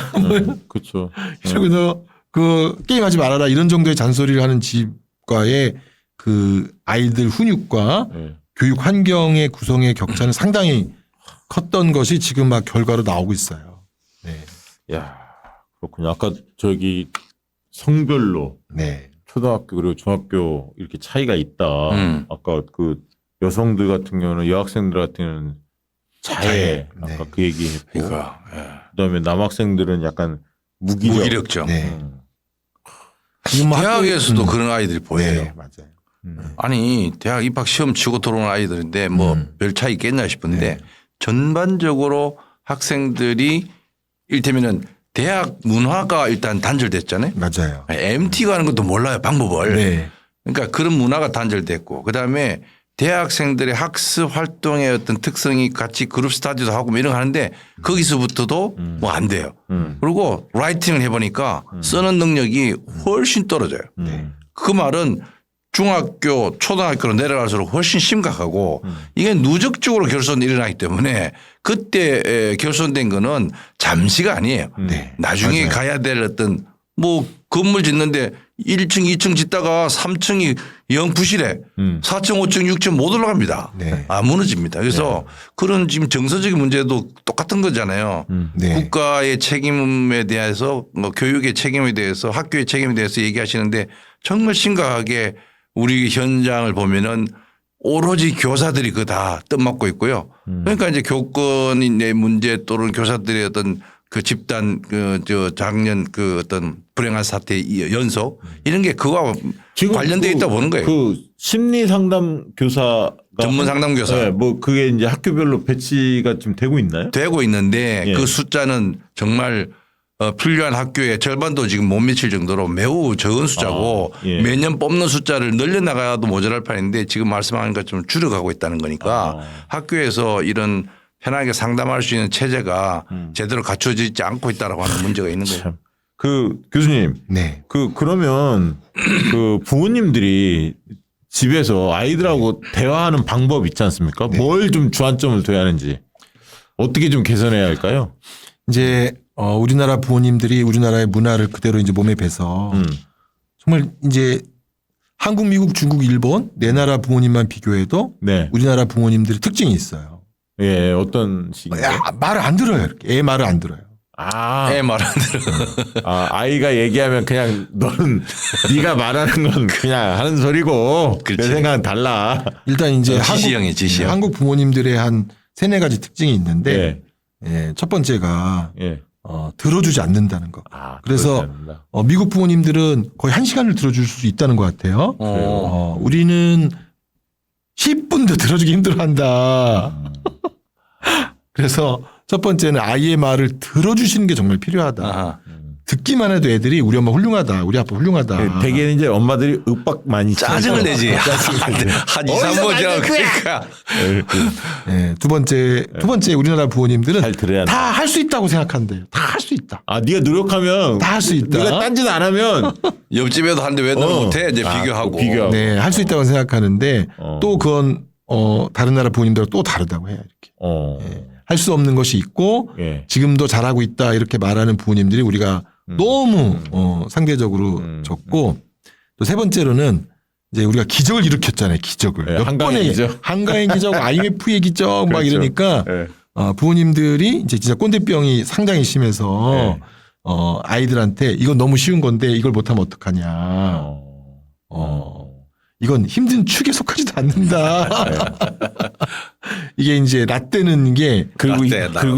S1: 그렇죠.
S3: 이러고서 그 게임하지 말아라 이런 정도의 잔소리를 하는 집과의 그 아이들 훈육과
S1: 예.
S3: 교육 환경의 구성의 격차는 상당히 컸던 것이 지금 막 결과로 나오고 있어요. 네.
S1: 야, 그렇군요. 아까 저기 성별로
S3: 네.
S1: 초등학교 그리고 중학교 이렇게 차이가 있다. 아까 그 여성들 같은 경우는 여학생들 같은 경우는 자해.
S3: 네.
S1: 아까 그 얘기했고.
S2: 그러니까
S1: 그다음에 남학생들은 약간 무기력.
S2: 무기력증.
S3: 네. 지금 뭐
S2: 대학에서도
S3: 학교-
S2: 그런 아이들이 보여요.
S3: 네, 맞아요.
S2: 아니 대학 입학 시험 치고 들어오는 아이들인데 뭐 별 차이 있겠나 싶은데 전반적으로 학생들이 일테면은 대학 문화가 일단 단절됐잖아요.
S3: 맞아요.
S2: MT 가는 것도 몰라요 방법을.
S3: 네.
S2: 그러니까 그런 문화가 단절됐고 그다음에 대학생들의 학습 활동의 어떤 특성이 같이 그룹 스터디도 하고 뭐 이런 거 하는데 거기서부터도 뭐 안 돼요. 그리고 라이팅을 해보니까 쓰는 능력이 훨씬 떨어져요. 그 말은 중학교, 초등학교로 내려갈수록 훨씬 심각하고 이게 누적적으로 결손이 일어나기 때문에 그때 결손된 거는 잠시가 아니에요.
S3: 네.
S2: 나중에
S3: 맞아요.
S2: 가야 될 어떤 뭐 건물 짓는데 1층, 2층 짓다가 3층이 영 부실해. 4층, 5층, 6층 못 올라갑니다.
S3: 네.
S2: 무너집니다. 그래서 그런 지금 정서적인 문제도 똑같은 거잖아요.
S3: 네.
S2: 국가의 책임에 대해서 뭐 교육의 책임에 대해서 학교의 책임에 대해서 얘기하시는데 정말 심각하게 우리 현장을 보면은 오로지 교사들이 그 다 뜻맡고 있고요. 그러니까 이제 교권의 문제 또는 교사들의 어떤 그 집단 저 작년 그 어떤 불행한 사태의 연속 이런 게 그거와 관련돼 있다 보는 거예요.
S1: 그 심리 상담 교사가
S2: 전문 상담 교사.
S1: 네, 뭐 그게 이제 학교별로 배치가 좀 되고 있나요?
S2: 되고 있는데
S1: 예.
S2: 그 숫자는 정말 필요한 학교의 절반도 지금 못 미칠 정도로 매우 적은 숫자고
S1: 예.
S2: 매년 뽑는 숫자를 늘려나가도 모자랄 판인데 지금 말씀하는 것처럼 줄여가고 있다는 거니까 학교에서 이런 편하게 상담할 수 있는 체제가 제대로 갖춰지지 않고 있다라고 하는 문제가 있는 거예요.
S1: 참. 그 교수님,
S3: 네.
S1: 그러면 그 부모님들이 집에서 아이들하고 대화하는 방법 있지 않습니까? 뭘 좀 주안점을 둬야 하는지 어떻게 좀 개선해야 할까요?
S3: 이제 우리나라 부모님들이 우리나라의 문화를 그대로 이제 몸에 배서 정말 이제 한국, 미국, 중국, 일본 네 나라 부모님만 비교해도
S1: 네.
S3: 우리나라 부모님들의 특징이 있어요.
S1: 예, 어떤 식인가요?
S3: 말을 안 들어요. 이렇게. 애 말을 안 들어요.
S2: 애 말 안 들어.
S1: 아이가 얘기하면 그냥 너는 네가 말하는 건 그냥 하는 소리고 내
S2: 그렇지.
S1: 생각은 달라.
S3: 일단 이제
S2: 지시형이 지시형.
S3: 한국 부모님들의 한 세네 가지 특징이 있는데
S1: 예.
S3: 예, 첫 번째가
S1: 예.
S3: 들어주지 않는다는 거. 그래서
S1: 그렇지 않는다.
S3: 미국 부모님들은 거의 1시간을 들어줄 수 있다는 것 같아요. 우리는 10분도 들어주기 힘들어한다. 그래서 첫 번째는 아이의 말을 들어주시는 게 정말 필요하다.
S2: 아하.
S3: 듣기만 해도 애들이 우리 엄마 훌륭하다. 우리 아빠 훌륭하다.
S1: 대개는 이제 엄마들이 윽박 많이
S2: 짜증을
S1: 쳐서
S2: 내지. 한 2, 3번 지나고 그러니까.
S3: 예, 두 번째 우리나라 부모님들은
S1: 잘 들어야
S3: 다 할 수 있다고 생각한대요. 다 할 수 있다.
S1: 네가 노력하면
S3: 다 할 수 있다.
S1: 네가 딴짓 안 하면
S2: 옆집에도 하는데 왜 너 못해? 이제 비교하고.
S1: 비교하고.
S3: 네, 할 수 있다고 생각하는데 또 그건 다른 나라 부모님들과 또 다르다고 해요. 이렇게. 할 수 없는 것이 있고
S1: 예.
S3: 지금도 잘하고 있다 이렇게 말하는 부모님들이 우리가 너무 상대적으로 적고 또 세 번째로는 이제 우리가 기적을 일으켰잖아요. 기적을.
S1: 예,
S3: 몇
S1: 한강의
S3: 번의
S1: 기적.
S3: 한강의 기적, IMF의 기적 막
S1: 그렇죠.
S3: 이러니까
S1: 예.
S3: 부모님들이 이제 진짜 꼰대병이 상당히 심해서
S1: 네.
S3: 아이들한테 이건 너무 쉬운 건데 이걸 못하면 어떡하냐. 이건 힘든 축에 속하지도 않는다. 이게 이제 라떼는 게
S1: 그리고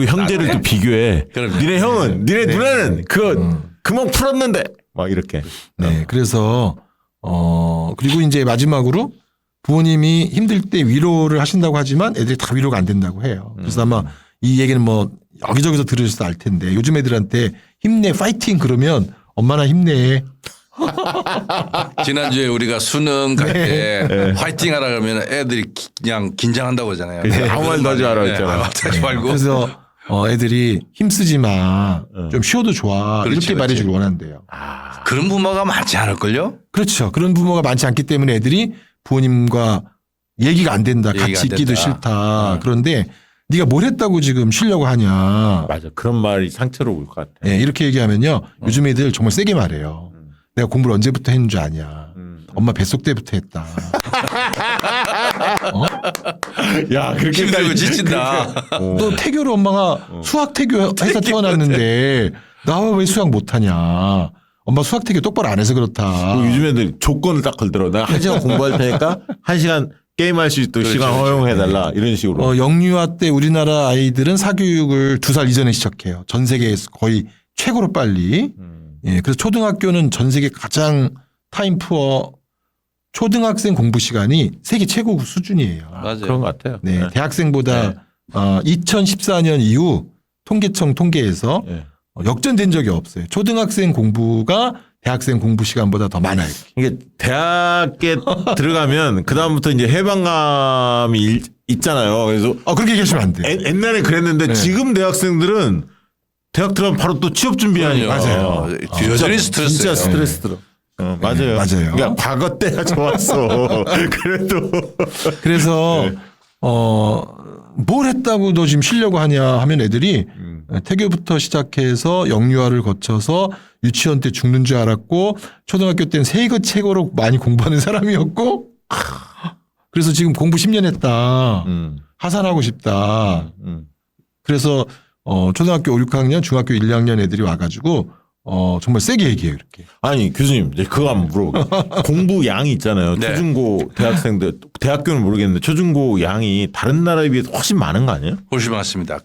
S1: 형제를 또 비교해.
S2: 그럼요.
S1: 니네 형은 니네 누나는 그거 금방 풀었는데 막 이렇게.
S3: 네. 그래서 그리고 이제 마지막으로 부모님이 힘들 때 위로를 하신다고 하지만 애들이 다 위로가 안 된다고 해요. 그래서 아마 이 얘기는 뭐 여기저기서 들으셔서 알 텐데 요즘 애들한테 힘내 파이팅 그러면 엄마나 힘내.
S2: 지난주에 우리가 수능 갈 때 화이팅 하라 그러면 애들이 그냥 긴장한다고 하잖아요.
S1: 그치. 아무 말도 하지 말라고 했잖아.
S2: 아무 말도 하지 말고.
S3: 그래서 애들이 힘쓰지 마. 좀 쉬어도 좋아.
S2: 그렇지,
S3: 이렇게 말해주길 원한대요.
S2: 그런 부모가 많지 않을걸요?
S3: 그렇죠. 그런 부모가 많지 않기 때문에 애들이 부모님과 얘기가 안 된다.
S2: 얘기가
S3: 같이
S2: 안
S3: 있기도
S2: 된다.
S3: 싫다. 그런데 네가 뭘 했다고 지금 쉬려고 하냐.
S1: 맞아. 그런 말이 상처로 올 것 같아.
S3: 예, 이렇게 얘기하면요. 요즘 애들 정말 세게 말해요. 내가 공부를 언제부터 했는 줄 아냐. 엄마 뱃속 때부터 했다.
S1: 야, 그렇게
S2: 힘들고 지친다.
S3: 너 태교를 엄마가 수학 태교해서 태어났는데 나 왜 수학 못하냐. 엄마 수학 태교 똑바로 안 해서 그렇다.
S1: 요즘 애들 조건을 딱 걸더라고. 내가 1시간 공부할 테니까 1시간 게임할 수 있도록
S2: 그렇죠,
S1: 시간
S2: 그렇죠.
S1: 허용해달라 이런 식으로.
S3: 영유아 때 우리나라 아이들은 사교육을 2살 이전에 시작해요. 전 세계에서 거의 최고로 빨리. 예, 그래서 초등학교는 전 세계 가장 타임 푸어 초등학생 공부 시간이 세계 최고 수준이에요.
S2: 맞아요.
S1: 그런 것 같아요.
S3: 네, 대학생보다
S1: 네.
S3: 2014년 이후 통계청 통계에서
S1: 네.
S3: 역전된 적이 없어요. 초등학생 공부가 대학생 공부 시간보다 더 많아요.
S1: 이게 대학에 들어가면 그 다음부터 이제 해방감이 있잖아요. 그래서
S3: 그렇게 얘기하시면 안 돼요.
S1: 옛날에 그랬는데
S3: 네.
S1: 지금 대학생들은 대학 들어가면 바로 또 취업 준비하니까.
S2: 맞아요. 여전히 스트레스예요.
S1: 진짜 스트레스 들어. 맞아요.
S3: 맞아요.
S1: 그러니까 과거 때가 좋았어. 그래도.
S3: 그래서
S1: 네.
S3: 뭘 했다고 너 지금 쉬려고 하냐 하면 애들이 태교부터 시작해서 영유아를 거쳐서 유치원 때 죽는 줄 알았고 초등학교 때는 세계 최고로 많이 공부하는 사람이었고 그래서 지금 공부 10년 했다. 하산하고 싶다. 그래서 초등학교 5, 6학년, 중학교 1, 2학년 애들이 와가지고 정말 세게 얘기해요. 이렇게.
S1: 아니 교수님 이제 그거 한번 물어볼게요. 공부 양이 있잖아요.
S2: 네.
S1: 초중고 대학생들 대학교는 모르겠는데 초중고 양이 다른 나라에 비해서 훨씬 많은 거 아니에요?
S2: 훨씬 많습니다.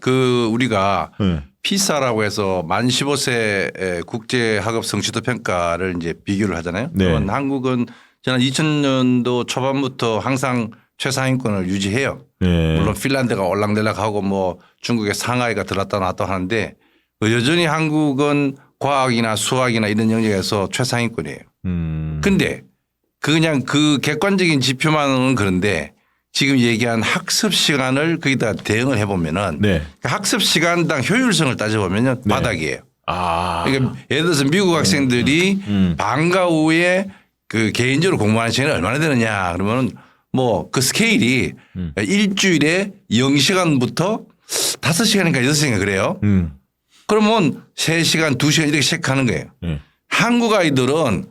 S2: 우리가
S1: 네.
S2: 피사라고 해서 만 15세 국제 학업 성취도 평가를 이제 비교를 하잖아요.
S1: 네.
S2: 그러면 한국은 지난 2000년도 초반부터 항상 최상위권을 유지해요.
S1: 네.
S2: 물론 핀란드가 올랑달락하고 뭐 중국의 상하이가 들었다 놨다 하는데 여전히 한국은 과학이나 수학이나 이런 영역에서 최상위권이에요. 근데 그냥 그 객관적인 지표만은 그런데 지금 얘기한 학습 시간을 거기다 대응을 해보면은
S1: 네.
S2: 학습 시간당 효율성을 따져보면은
S1: 네.
S2: 바닥이에요.
S1: 아.
S2: 그러니까 예를 들어서 미국 학생들이 방과 후에 그 개인적으로 공부하는 시간이 얼마나 되느냐 그러면은 뭐 그 스케일이 일주일에 0시간부터 5시간인가 6시간 그래요. 그러면 3시간, 2시간 이렇게 체크하는 거예요.
S1: 네.
S2: 한국 아이들은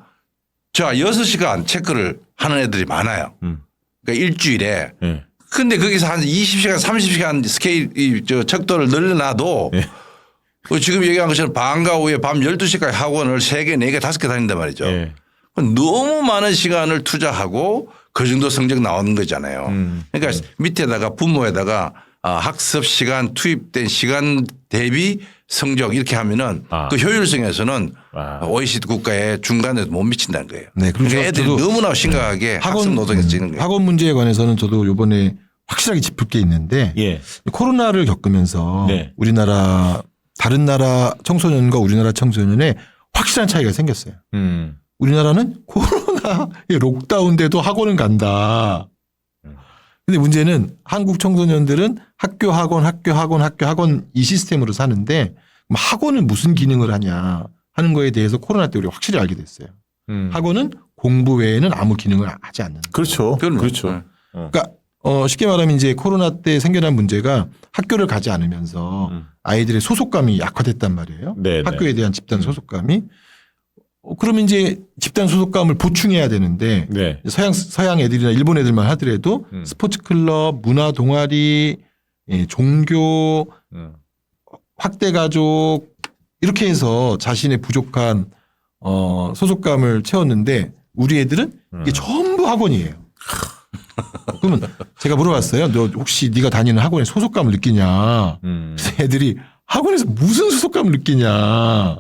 S2: 자 6시간 체크를 하는 애들이 많아요. 그러니까 일주일에.
S1: 네.
S2: 근데 거기서 한 20시간, 30시간 스케일 척도를 늘려놔도
S1: 네.
S2: 지금 얘기한 것처럼 방과 후에 밤 12시까지 학원을 3개, 4개, 5개 다닌단 말이죠.
S1: 네.
S2: 너무 많은 시간을 투자하고 그 정도 성적 나오는 거잖아요. 그러니까 밑에다가 부모에다가 학습 시간 투입된 시간 대비 성적 이렇게 하면은 그 효율성에서는 OECD 국가의 중간에도 못 미친다는 거예요.
S3: 네, 그리고
S2: 그러니까 애들이
S3: 저도
S2: 너무나 심각하게 학습 노동에서 찌는 거예요.
S3: 학원 문제에 관해서는 저도 이번에 확실하게 짚을 게 있는데
S1: 예.
S3: 코로나를 겪으면서
S1: 네.
S3: 우리나라 다른 나라 청소년과 우리나라 청소년의 확실한 차이가 생겼어요. 우리나라는 코로나에 록다운돼도 학원은 간다. 근데 문제는 한국 청소년들은 학교 학원 이 시스템으로 사는데 그럼 학원은 무슨 기능을 하냐 하는 거에 대해서 코로나 때 우리가 확실히 알게 됐어요. 학원은 공부 외에는 아무 기능을 하지 않는다.
S1: 그렇죠.
S2: 그럼요.
S1: 그렇죠.
S3: 그러니까 쉽게 말하면 이제 코로나 때 생겨난 문제가 학교를 가지 않으면서 아이들의 소속감이 약화됐단 말이에요.
S1: 네,
S3: 학교에 대한 집단 소속감이. 그러면 이제 집단 소속감을 보충해야 되는데
S1: 네.
S3: 서양 애들이나 일본 애들만 하더라도 스포츠 클럽, 문화 동아리, 종교, 확대 가족 이렇게 해서 자신의 부족한 소속감을 채웠는데 우리 애들은 이게 전부 학원이에요. 그러면 제가 물어봤어요. 너 혹시 네가 다니는 학원에 소속감을 느끼냐? 그래서 애들이 학원에서 무슨 소속감을 느끼냐?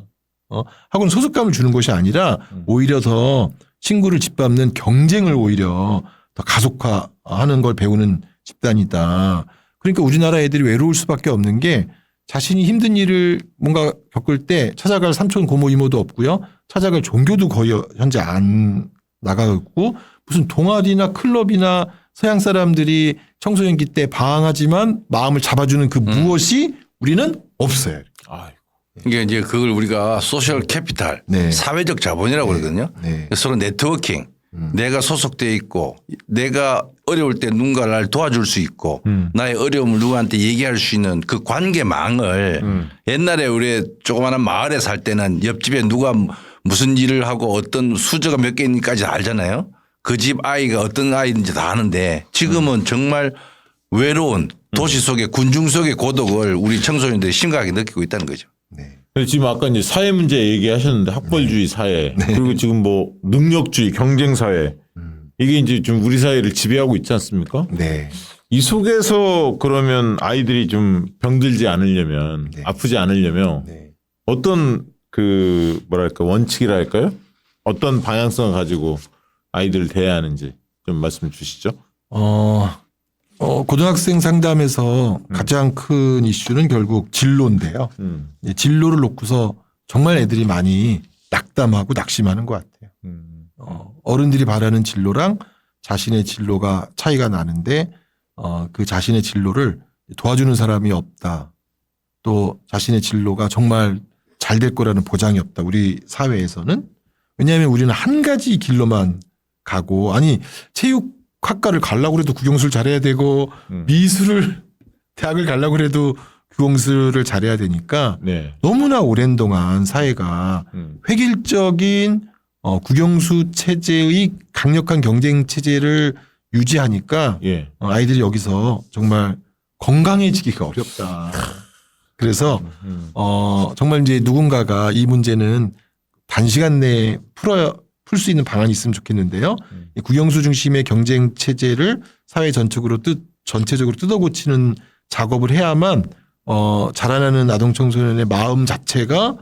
S3: 학원은 소속감을 주는 것이 아니라 오히려 더 친구를 짓밟는 경쟁을 오히려 더 가속화하는 걸 배우는 집단이다. 그러니까 우리나라 애들이 외로울 수밖에 없는 게 자신이 힘든 일을 뭔가 겪을 때 찾아갈 삼촌 고모 이모도 없고요. 찾아갈 종교도 거의 현재 안 나가고 무슨 동아리나 클럽이나 서양 사람들이 청소년기 때 방황하지만 마음을 잡아주는 그 무엇이 우리는 없어요.
S1: 아이고.
S2: 이게 이제 그걸 우리가 소셜 캐피탈,
S3: 네.
S2: 사회적 자본이라고 그러거든요.
S3: 네.
S2: 서로 네트워킹, 내가 소속돼 있고 내가 어려울 때 누군가 날 도와줄 수 있고 나의 어려움을 누구한테 얘기할 수 있는 그 관계망을 옛날에 우리 조그마한 마을에 살 때는 옆집에 누가 무슨 일을 하고 어떤 수저가 몇 개 있는지까지 알잖아요. 그 집 아이가 어떤 아이인지 다 아는데 지금은 정말 외로운 도시 속의 군중 속의 고독을 우리 청소년들이 심각하게 느끼고 있다는 거죠.
S3: 네.
S1: 지금 아까 이제 사회 문제 얘기하셨는데 학벌주의 사회 그리고 지금 뭐 능력주의 경쟁 사회 이게 이제 좀 우리 사회를 지배하고 있지 않습니까?
S3: 네.
S1: 이 속에서 그러면 아이들이 좀 병들지 않으려면
S3: 네.
S1: 아프지 않으려면
S3: 네.
S1: 어떤 그 뭐랄까 원칙이랄까요? 어떤 방향성을 가지고 아이들을 대해야 하는지 좀 말씀 주시죠.
S3: 고등학생 상담에서 가장 큰 이슈는 결국 진로인데요. 이 진로를 놓고서 정말 애들이 많이 낙담하고 낙심하는 것 같아요. 어른들이 바라는 진로랑 자신의 진로가 차이가 나는데 그 자신의 진로를 도와주는 사람이 없다. 또 자신의 진로가 정말 잘 될 거라는 보장이 없다. 우리 사회에서는. 왜냐하면 우리는 한 가지 길로만 가고 아니 체육학과를 가려고 해도 국영수를 잘해야 되고 미술을 대학을 가려고 해도 국영수를 잘해야 되니까
S1: 네.
S3: 너무나 오랜 동안 사회가 획일적인 국영수 체제의 강력한 경쟁 체제를 유지하니까
S1: 예.
S3: 아이들이 여기서 정말 건강해지기가 어렵다. 그래서 정말 이제 누군가가 이 문제는 단시간 내에 풀 수 있는 방안이 있으면 좋겠는데요. 이 국영수 중심의 경쟁 체제를 사회 전체적으로 뜯어고치는 작업을 해야만 자라나는 아동 청소년의 마음 자체가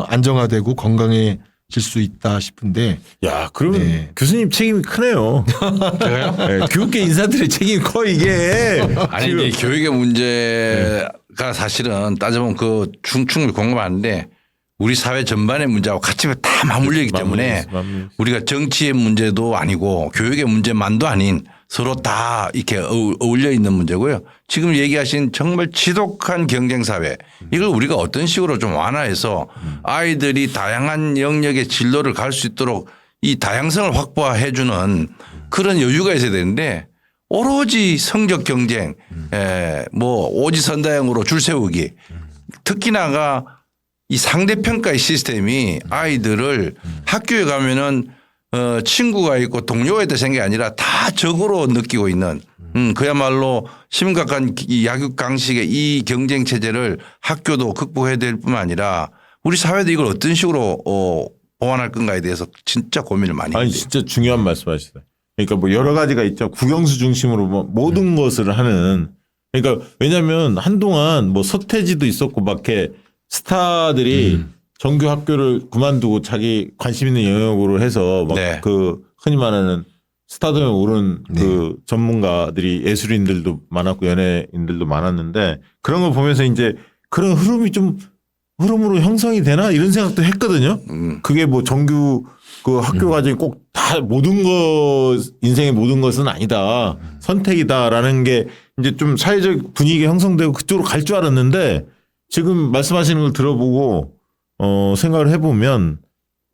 S3: 안정화되고 건강해질 수 있다 싶은데.
S1: 야, 그러면
S3: 네.
S1: 교수님 책임이 크네요.
S2: 제가요?
S1: 네, 교육계 인사들의 책임이 커 이게.
S2: 아니
S1: 지금.
S2: 이제 교육의 문제가 사실은 따져보면 그 충분히 공감하는데 우리 사회 전반의 문제하고 같이 다 맞물리기 때문에
S1: 맞물렸어.
S2: 우리가 정치의 문제도 아니고 교육의 문제만도 아닌 서로 다 이렇게 어울려 있는 문제고요. 지금 얘기하신 정말 지독한 경쟁 사회 이걸 우리가 어떤 식으로 좀 완화해서 아이들이 다양한 영역의 진로를 갈 수 있도록 이 다양성을 확보해 주는 그런 여유가 있어야 되는데 오로지 성적 경쟁 뭐 오지선다형으로 줄 세우기 특히나가 이 상대평가의 시스템이 아이들을 학교에 가면은 친구가 있고 동료가 있다 생각이 아니라 다 적으로 느끼고 있는 그야말로 심각한 이 약육강식의 이 경쟁 체제를 학교도 극복해야 될 뿐만 아니라 우리 사회도 이걸 어떤 식으로 보완할 건가에 대해서 진짜 고민을 많이 해요.
S1: 아니 진짜 중요한 말씀하시다. 그러니까 뭐 여러 가지가 있죠. 국영수 중심으로 뭐 모든 것을 하는. 그러니까 왜냐하면 한동안 뭐 서태지도 있었고 막 이렇게 스타들이 정규 학교를 그만두고 자기 관심 있는 영역으로 해서 막
S2: 네.
S1: 그 흔히 말하는 스타덤에 오른 그 전문가들이 예술인들도 많았고 연예인들도 많았는데 그런 걸 보면서 이제 그런 흐름이 좀 흐름으로 형성이 되나 이런 생각도 했거든요. 그게 뭐 정규 그 학교 과정이 꼭 다 모든 인생의 모든 것은 아니다. 선택이다라는 게 이제 좀 사회적 분위기 형성되고 그쪽으로 갈 줄 알았는데 지금 말씀하시는 걸 들어보고 생각을 해보면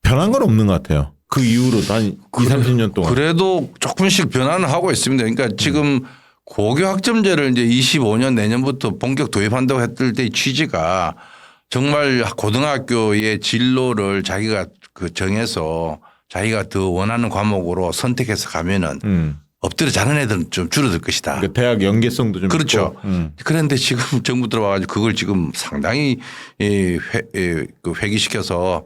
S1: 변한 건 없는 것 같아요. 그 이후로 한 2, 30년 동안.
S2: 그래도 조금씩 변화는 하고 있습니다. 그러니까 지금 고교 학점제를 이제 25년 내년부터 본격 도입한다고 했을 때의 취지가 정말 고등학교의 진로를 자기가 그 정해서 자기가 더 원하는 과목으로 선택해서 가면은 엎드려 자는 애들은 좀 줄어들 것이다.
S1: 그러니까 대학 연계성도 좀
S2: 그렇죠.
S1: 있고.
S2: 그런데 지금 정부 들어와가지고 그걸 지금 상당히 회귀시켜서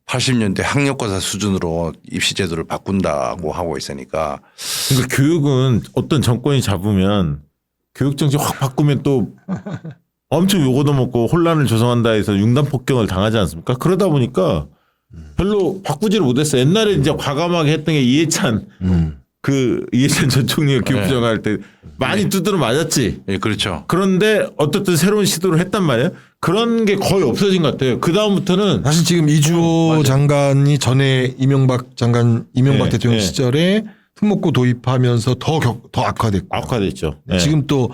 S2: 80년대 학력고사 수준으로 입시 제도를 바꾼다고 하고 있으니까.
S1: 그러니까 교육은 어떤 정권이 잡으면 교육 정책 확 바꾸면 또 엄청 요거도 먹고 혼란을 조성한다 해서 융단 폭격을 당하지 않습니까? 그러다 보니까 별로 바꾸지를 못했어요. 옛날에 이제 과감하게 했던 게 이해찬 그 이해찬 전 총리가 교육부장 할 때 많이 두드려 맞았지.
S2: 예, 그렇죠.
S1: 그런데 어떻든 새로운 시도를 했단 말이에요. 그런 게 거의 없어진 것 같아요. 그 다음부터는
S3: 사실 지금 이주호 장관이 전에 이명박
S1: 네,
S3: 대통령
S1: 네.
S3: 시절에 특목고 도입하면서 더 악화됐고
S1: 악화됐죠. 네.
S3: 지금 또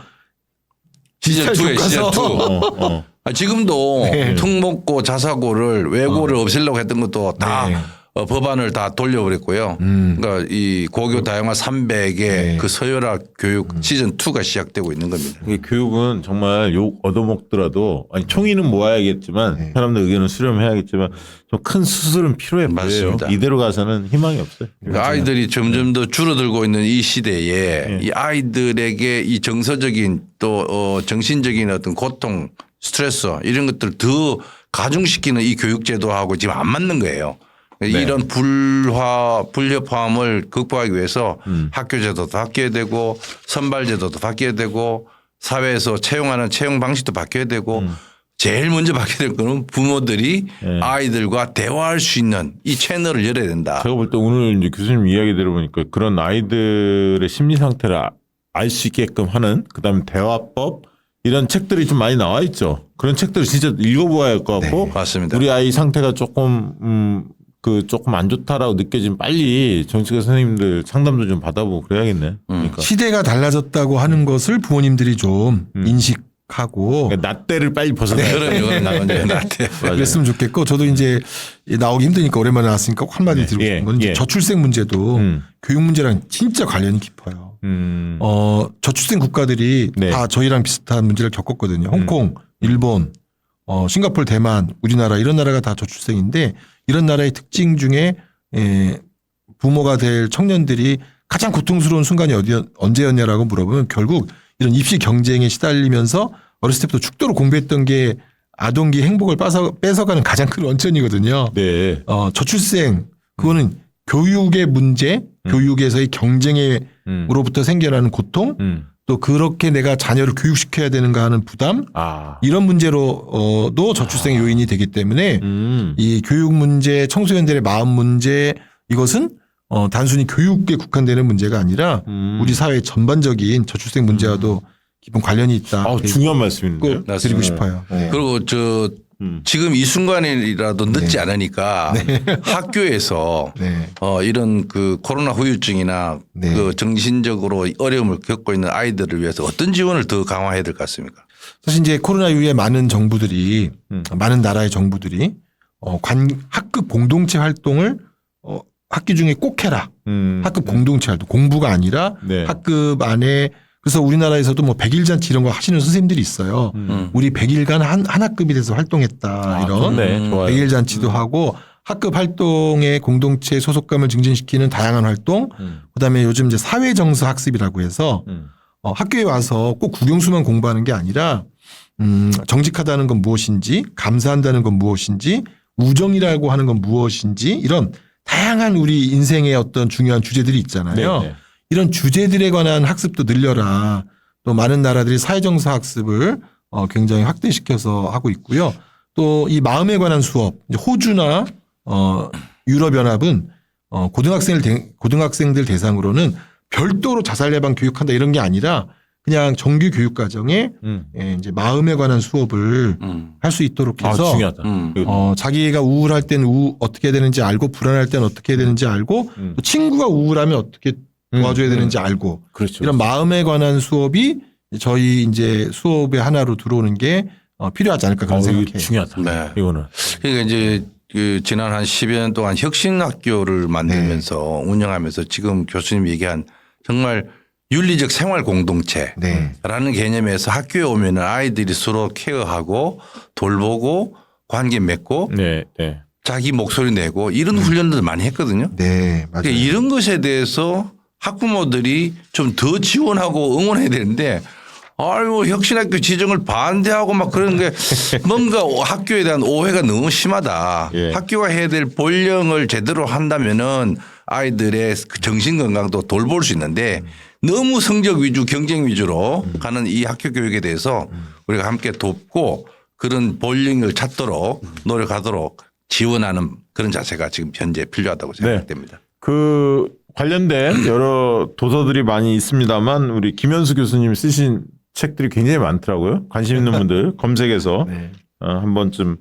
S2: 시즌 2에 시즌 2. 지금도
S3: 네.
S2: 특목고 자사고를 외고를 없애려고 했던 것도 다
S3: 네.
S2: 법안을 다 돌려버렸고요. 그러니까 이 고교 다양화 300의
S3: 네.
S2: 그 서열화 교육 시즌 2가 시작되고 있는 겁니다.
S1: 이게 교육은 정말 욕 얻어먹더라도 아니 총의는 모아야겠지만 사람들 의견을 수렴해야겠지만 좀 큰 수술은 필요해 보여요.
S2: 맞습니다.
S1: 이대로 가서는 희망이 없어요.
S2: 그러니까 아이들이 점점 더 줄어들고 있는 이 시대에 이 아이들에게 이 정서적인 또 정신적인 어떤 고통, 스트레스 이런 것들 더 가중시키는 이 교육제도하고 지금 안 맞는 거예요.
S1: 네.
S2: 이런 불협화음을 극복하기 위해서 학교 제도도 바뀌어야 되고 선발 제도도 바뀌어야 되고 사회에서 채용하는 채용 방식도 바뀌어야 되고 제일 먼저 바뀌어야 될 거는 부모들이
S1: 네.
S2: 아이들과 대화할 수 있는 이 채널을 열어야 된다.
S1: 제가 볼 때 오늘 이제 교수님 이야기 들어보니까 그런 아이들의 심리 상태를 알 수 있게끔 하는 그다음에 대화법 이런 책들이 좀 많이 나와 있죠. 그런 책들을 진짜 읽어보아야 할 것 같고
S2: 맞습니다.
S1: 우리 아이 상태가 조금 조금 안 좋다라고 느껴지면 빨리 정치과 선생님들 상담도 좀 받아보고 그래야겠네. 그러니까
S3: 시대가 달라졌다고 하는 것을 부모님들이 좀 인식하고
S1: 낫대를 빨리 벗어나야 돼.
S2: 그런 나는 나한테
S3: 그랬으면 좋겠고 저도 이제 나오기 힘드니까 오랜만에 나왔으니까 꼭 한마디 드리고 싶은 건 이제 저출생 문제도 교육 문제랑 진짜 관련이 깊어요. 저출생 국가들이
S1: 네.
S3: 다 저희랑 비슷한 문제를 겪었거든요. 홍콩, 일본, 싱가포르, 대만, 우리나라 이런 나라가 다 저출생인데 이런 나라의 특징 중에 부모가 될 청년들이 가장 고통스러운 순간이 언제였냐라고 물어보면 결국 이런 입시 경쟁에 시달리면서 어렸을 때부터 죽도록 공부했던 게 아동기 행복을 뺏어가는 가장 큰 원천이거든요.
S1: 네.
S3: 저출생 그거는 교육의 문제, 교육에서의 경쟁으로부터 생겨나는 고통, 또 그렇게 내가 자녀를 교육시켜야 되는가 하는 부담, 이런 문제로도 저출생의 요인이 되기 때문에 이 교육 문제, 청소년들의 마음 문제 이것은 단순히 교육에 국한되는 문제가 아니라 우리 사회 전반적인 저출생 문제와도 깊은 관련이 있다.
S1: 중요한 말씀인데요.
S3: 꼭 드리고 싶어요.
S2: 그리고 지금 이 순간이라도 늦지 않으니까 학교에서 이런 그 코로나 후유증이나 그 정신적으로 어려움을 겪고 있는 아이들을 위해서 어떤 지원을 더 강화해야 될 것 같습니까?
S3: 사실 이제 코로나 이후에 많은 정부들이 많은 나라의 정부들이 학급 공동체 활동을 학기 중에 꼭 해라. 학급 공동체 활동 공부가 아니라 학급 안에 그래서 우리나라에서도 뭐 100일 잔치 이런 거 하시는 선생님들이 있어요. 우리 100일간 한 학급이 돼서 활동했다. 이런 100일 잔치도 하고 학급 활동의 공동체 소속감을 증진시키는 다양한 활동. 그다음에 요즘 이제 사회정서 학습이라고 해서 학교에 와서 꼭 국영수만 공부하는 게 아니라 정직하다는 건 무엇인지 감사한다는 건 무엇인지 우정이라고 하는 건 무엇인지 이런 다양한 우리 인생의 어떤 중요한 주제들이 있잖아요.
S1: 네네.
S3: 이런 주제들에 관한 학습도 늘려라. 또 많은 나라들이 사회정서 학습을 굉장히 확대시켜서 하고 있고요. 또 이 마음에 관한 수업, 호주나 유럽연합은 고등학생들 대상으로는 별도로 자살 예방 교육한다 이런 게 아니라 그냥 정규 교육 과정에 이제 마음에 관한 수업을 할 수 있도록 해서
S1: 중요하다.
S3: 자기가 우울할 때는 어떻게 해야 되는지 알고 불안할 때는 어떻게 해야 되는지 알고 또 친구가 우울하면 어떻게 도와줘야 되는지 알고
S1: 그렇죠.
S3: 이런 마음에 관한 수업이 저희 이제 수업의 하나로 들어오는 게 필요하지 않을까 그런 생각해요.
S1: 중요하다.
S2: 네.
S1: 이거는.
S2: 그러니까 이제 그 지난 한 10여 년 동안 혁신학교를 만들면서 운영하면서 지금 교수님 얘기한 정말 윤리적 생활 공동체라는 개념에서 학교에 오면 아이들이 서로 케어하고 돌보고 관계 맺고 자기 목소리 내고 이런 훈련들 많이 했거든요.
S3: 네, 맞아요.
S2: 그러니까 이런 것에 대해서 학부모들이 좀 더 지원하고 응원해야 되는데 아이고 혁신학교 지정을 반대하고 막 그런 게 뭔가 학교에 대한 오해가 너무 심하다. 학교가 해야 될 본령을 제대로 한다면은 아이들의 정신 건강도 돌볼 수 있는데 너무 성적 위주 경쟁 위주로 가는 이 학교 교육에 대해서 우리가 함께 돕고 그런 본령을 찾도록 노력하도록 지원하는 그런 자세가 지금 현재 필요하다고 생각됩니다.
S1: 그 관련된 여러 도서들이 많이 있습니다만 우리 김현수 교수님 쓰신 책들이 굉장히 많더라고요. 관심 있는 분들 검색해서 한 번쯤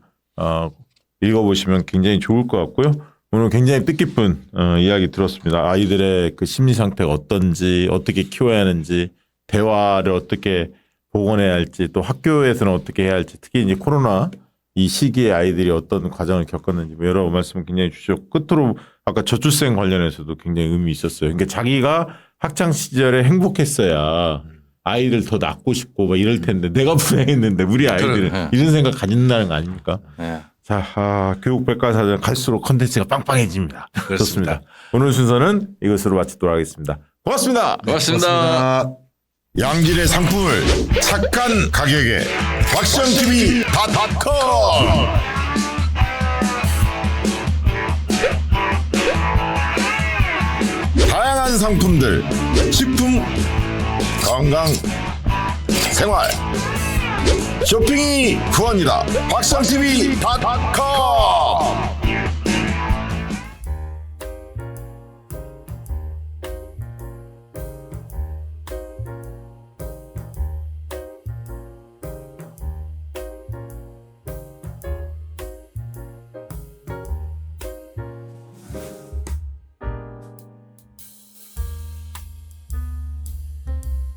S1: 읽어보시면 굉장히 좋을 것 같고요. 오늘 굉장히 뜻깊은 이야기 들었습니다. 아이들의 그 심리 상태가 어떤지, 어떻게 키워야 하는지, 대화를 어떻게 복원해야 할지, 또 학교에서는 어떻게 해야 할지, 특히 이제 코로나 이 시기에 아이들이 어떤 과정을 겪었는지 뭐 여러 말씀을 굉장히 주셨고 끝으로 아까 저출생 관련해서도 굉장히 의미 있었어요. 그러니까 자기가 학창 시절에 행복했어야 아이들 더 낳고 싶고 막 이럴 텐데 내가 불행했는데 우리 아이들은 이런 생각 가진다는 거 아닙니까? 자, 교육백과사전 갈수록 컨텐츠가 빵빵해집니다. 좋습니다. 오늘 순서는 이것으로 마치도록 하겠습니다. 고맙습니다.
S2: 고맙습니다.
S4: 양질의 상품을 착한 가격에 박시영TV.com 다양한 상품들, 식품, 건강, 생활, 쇼핑이 후원이다. 박상TV.com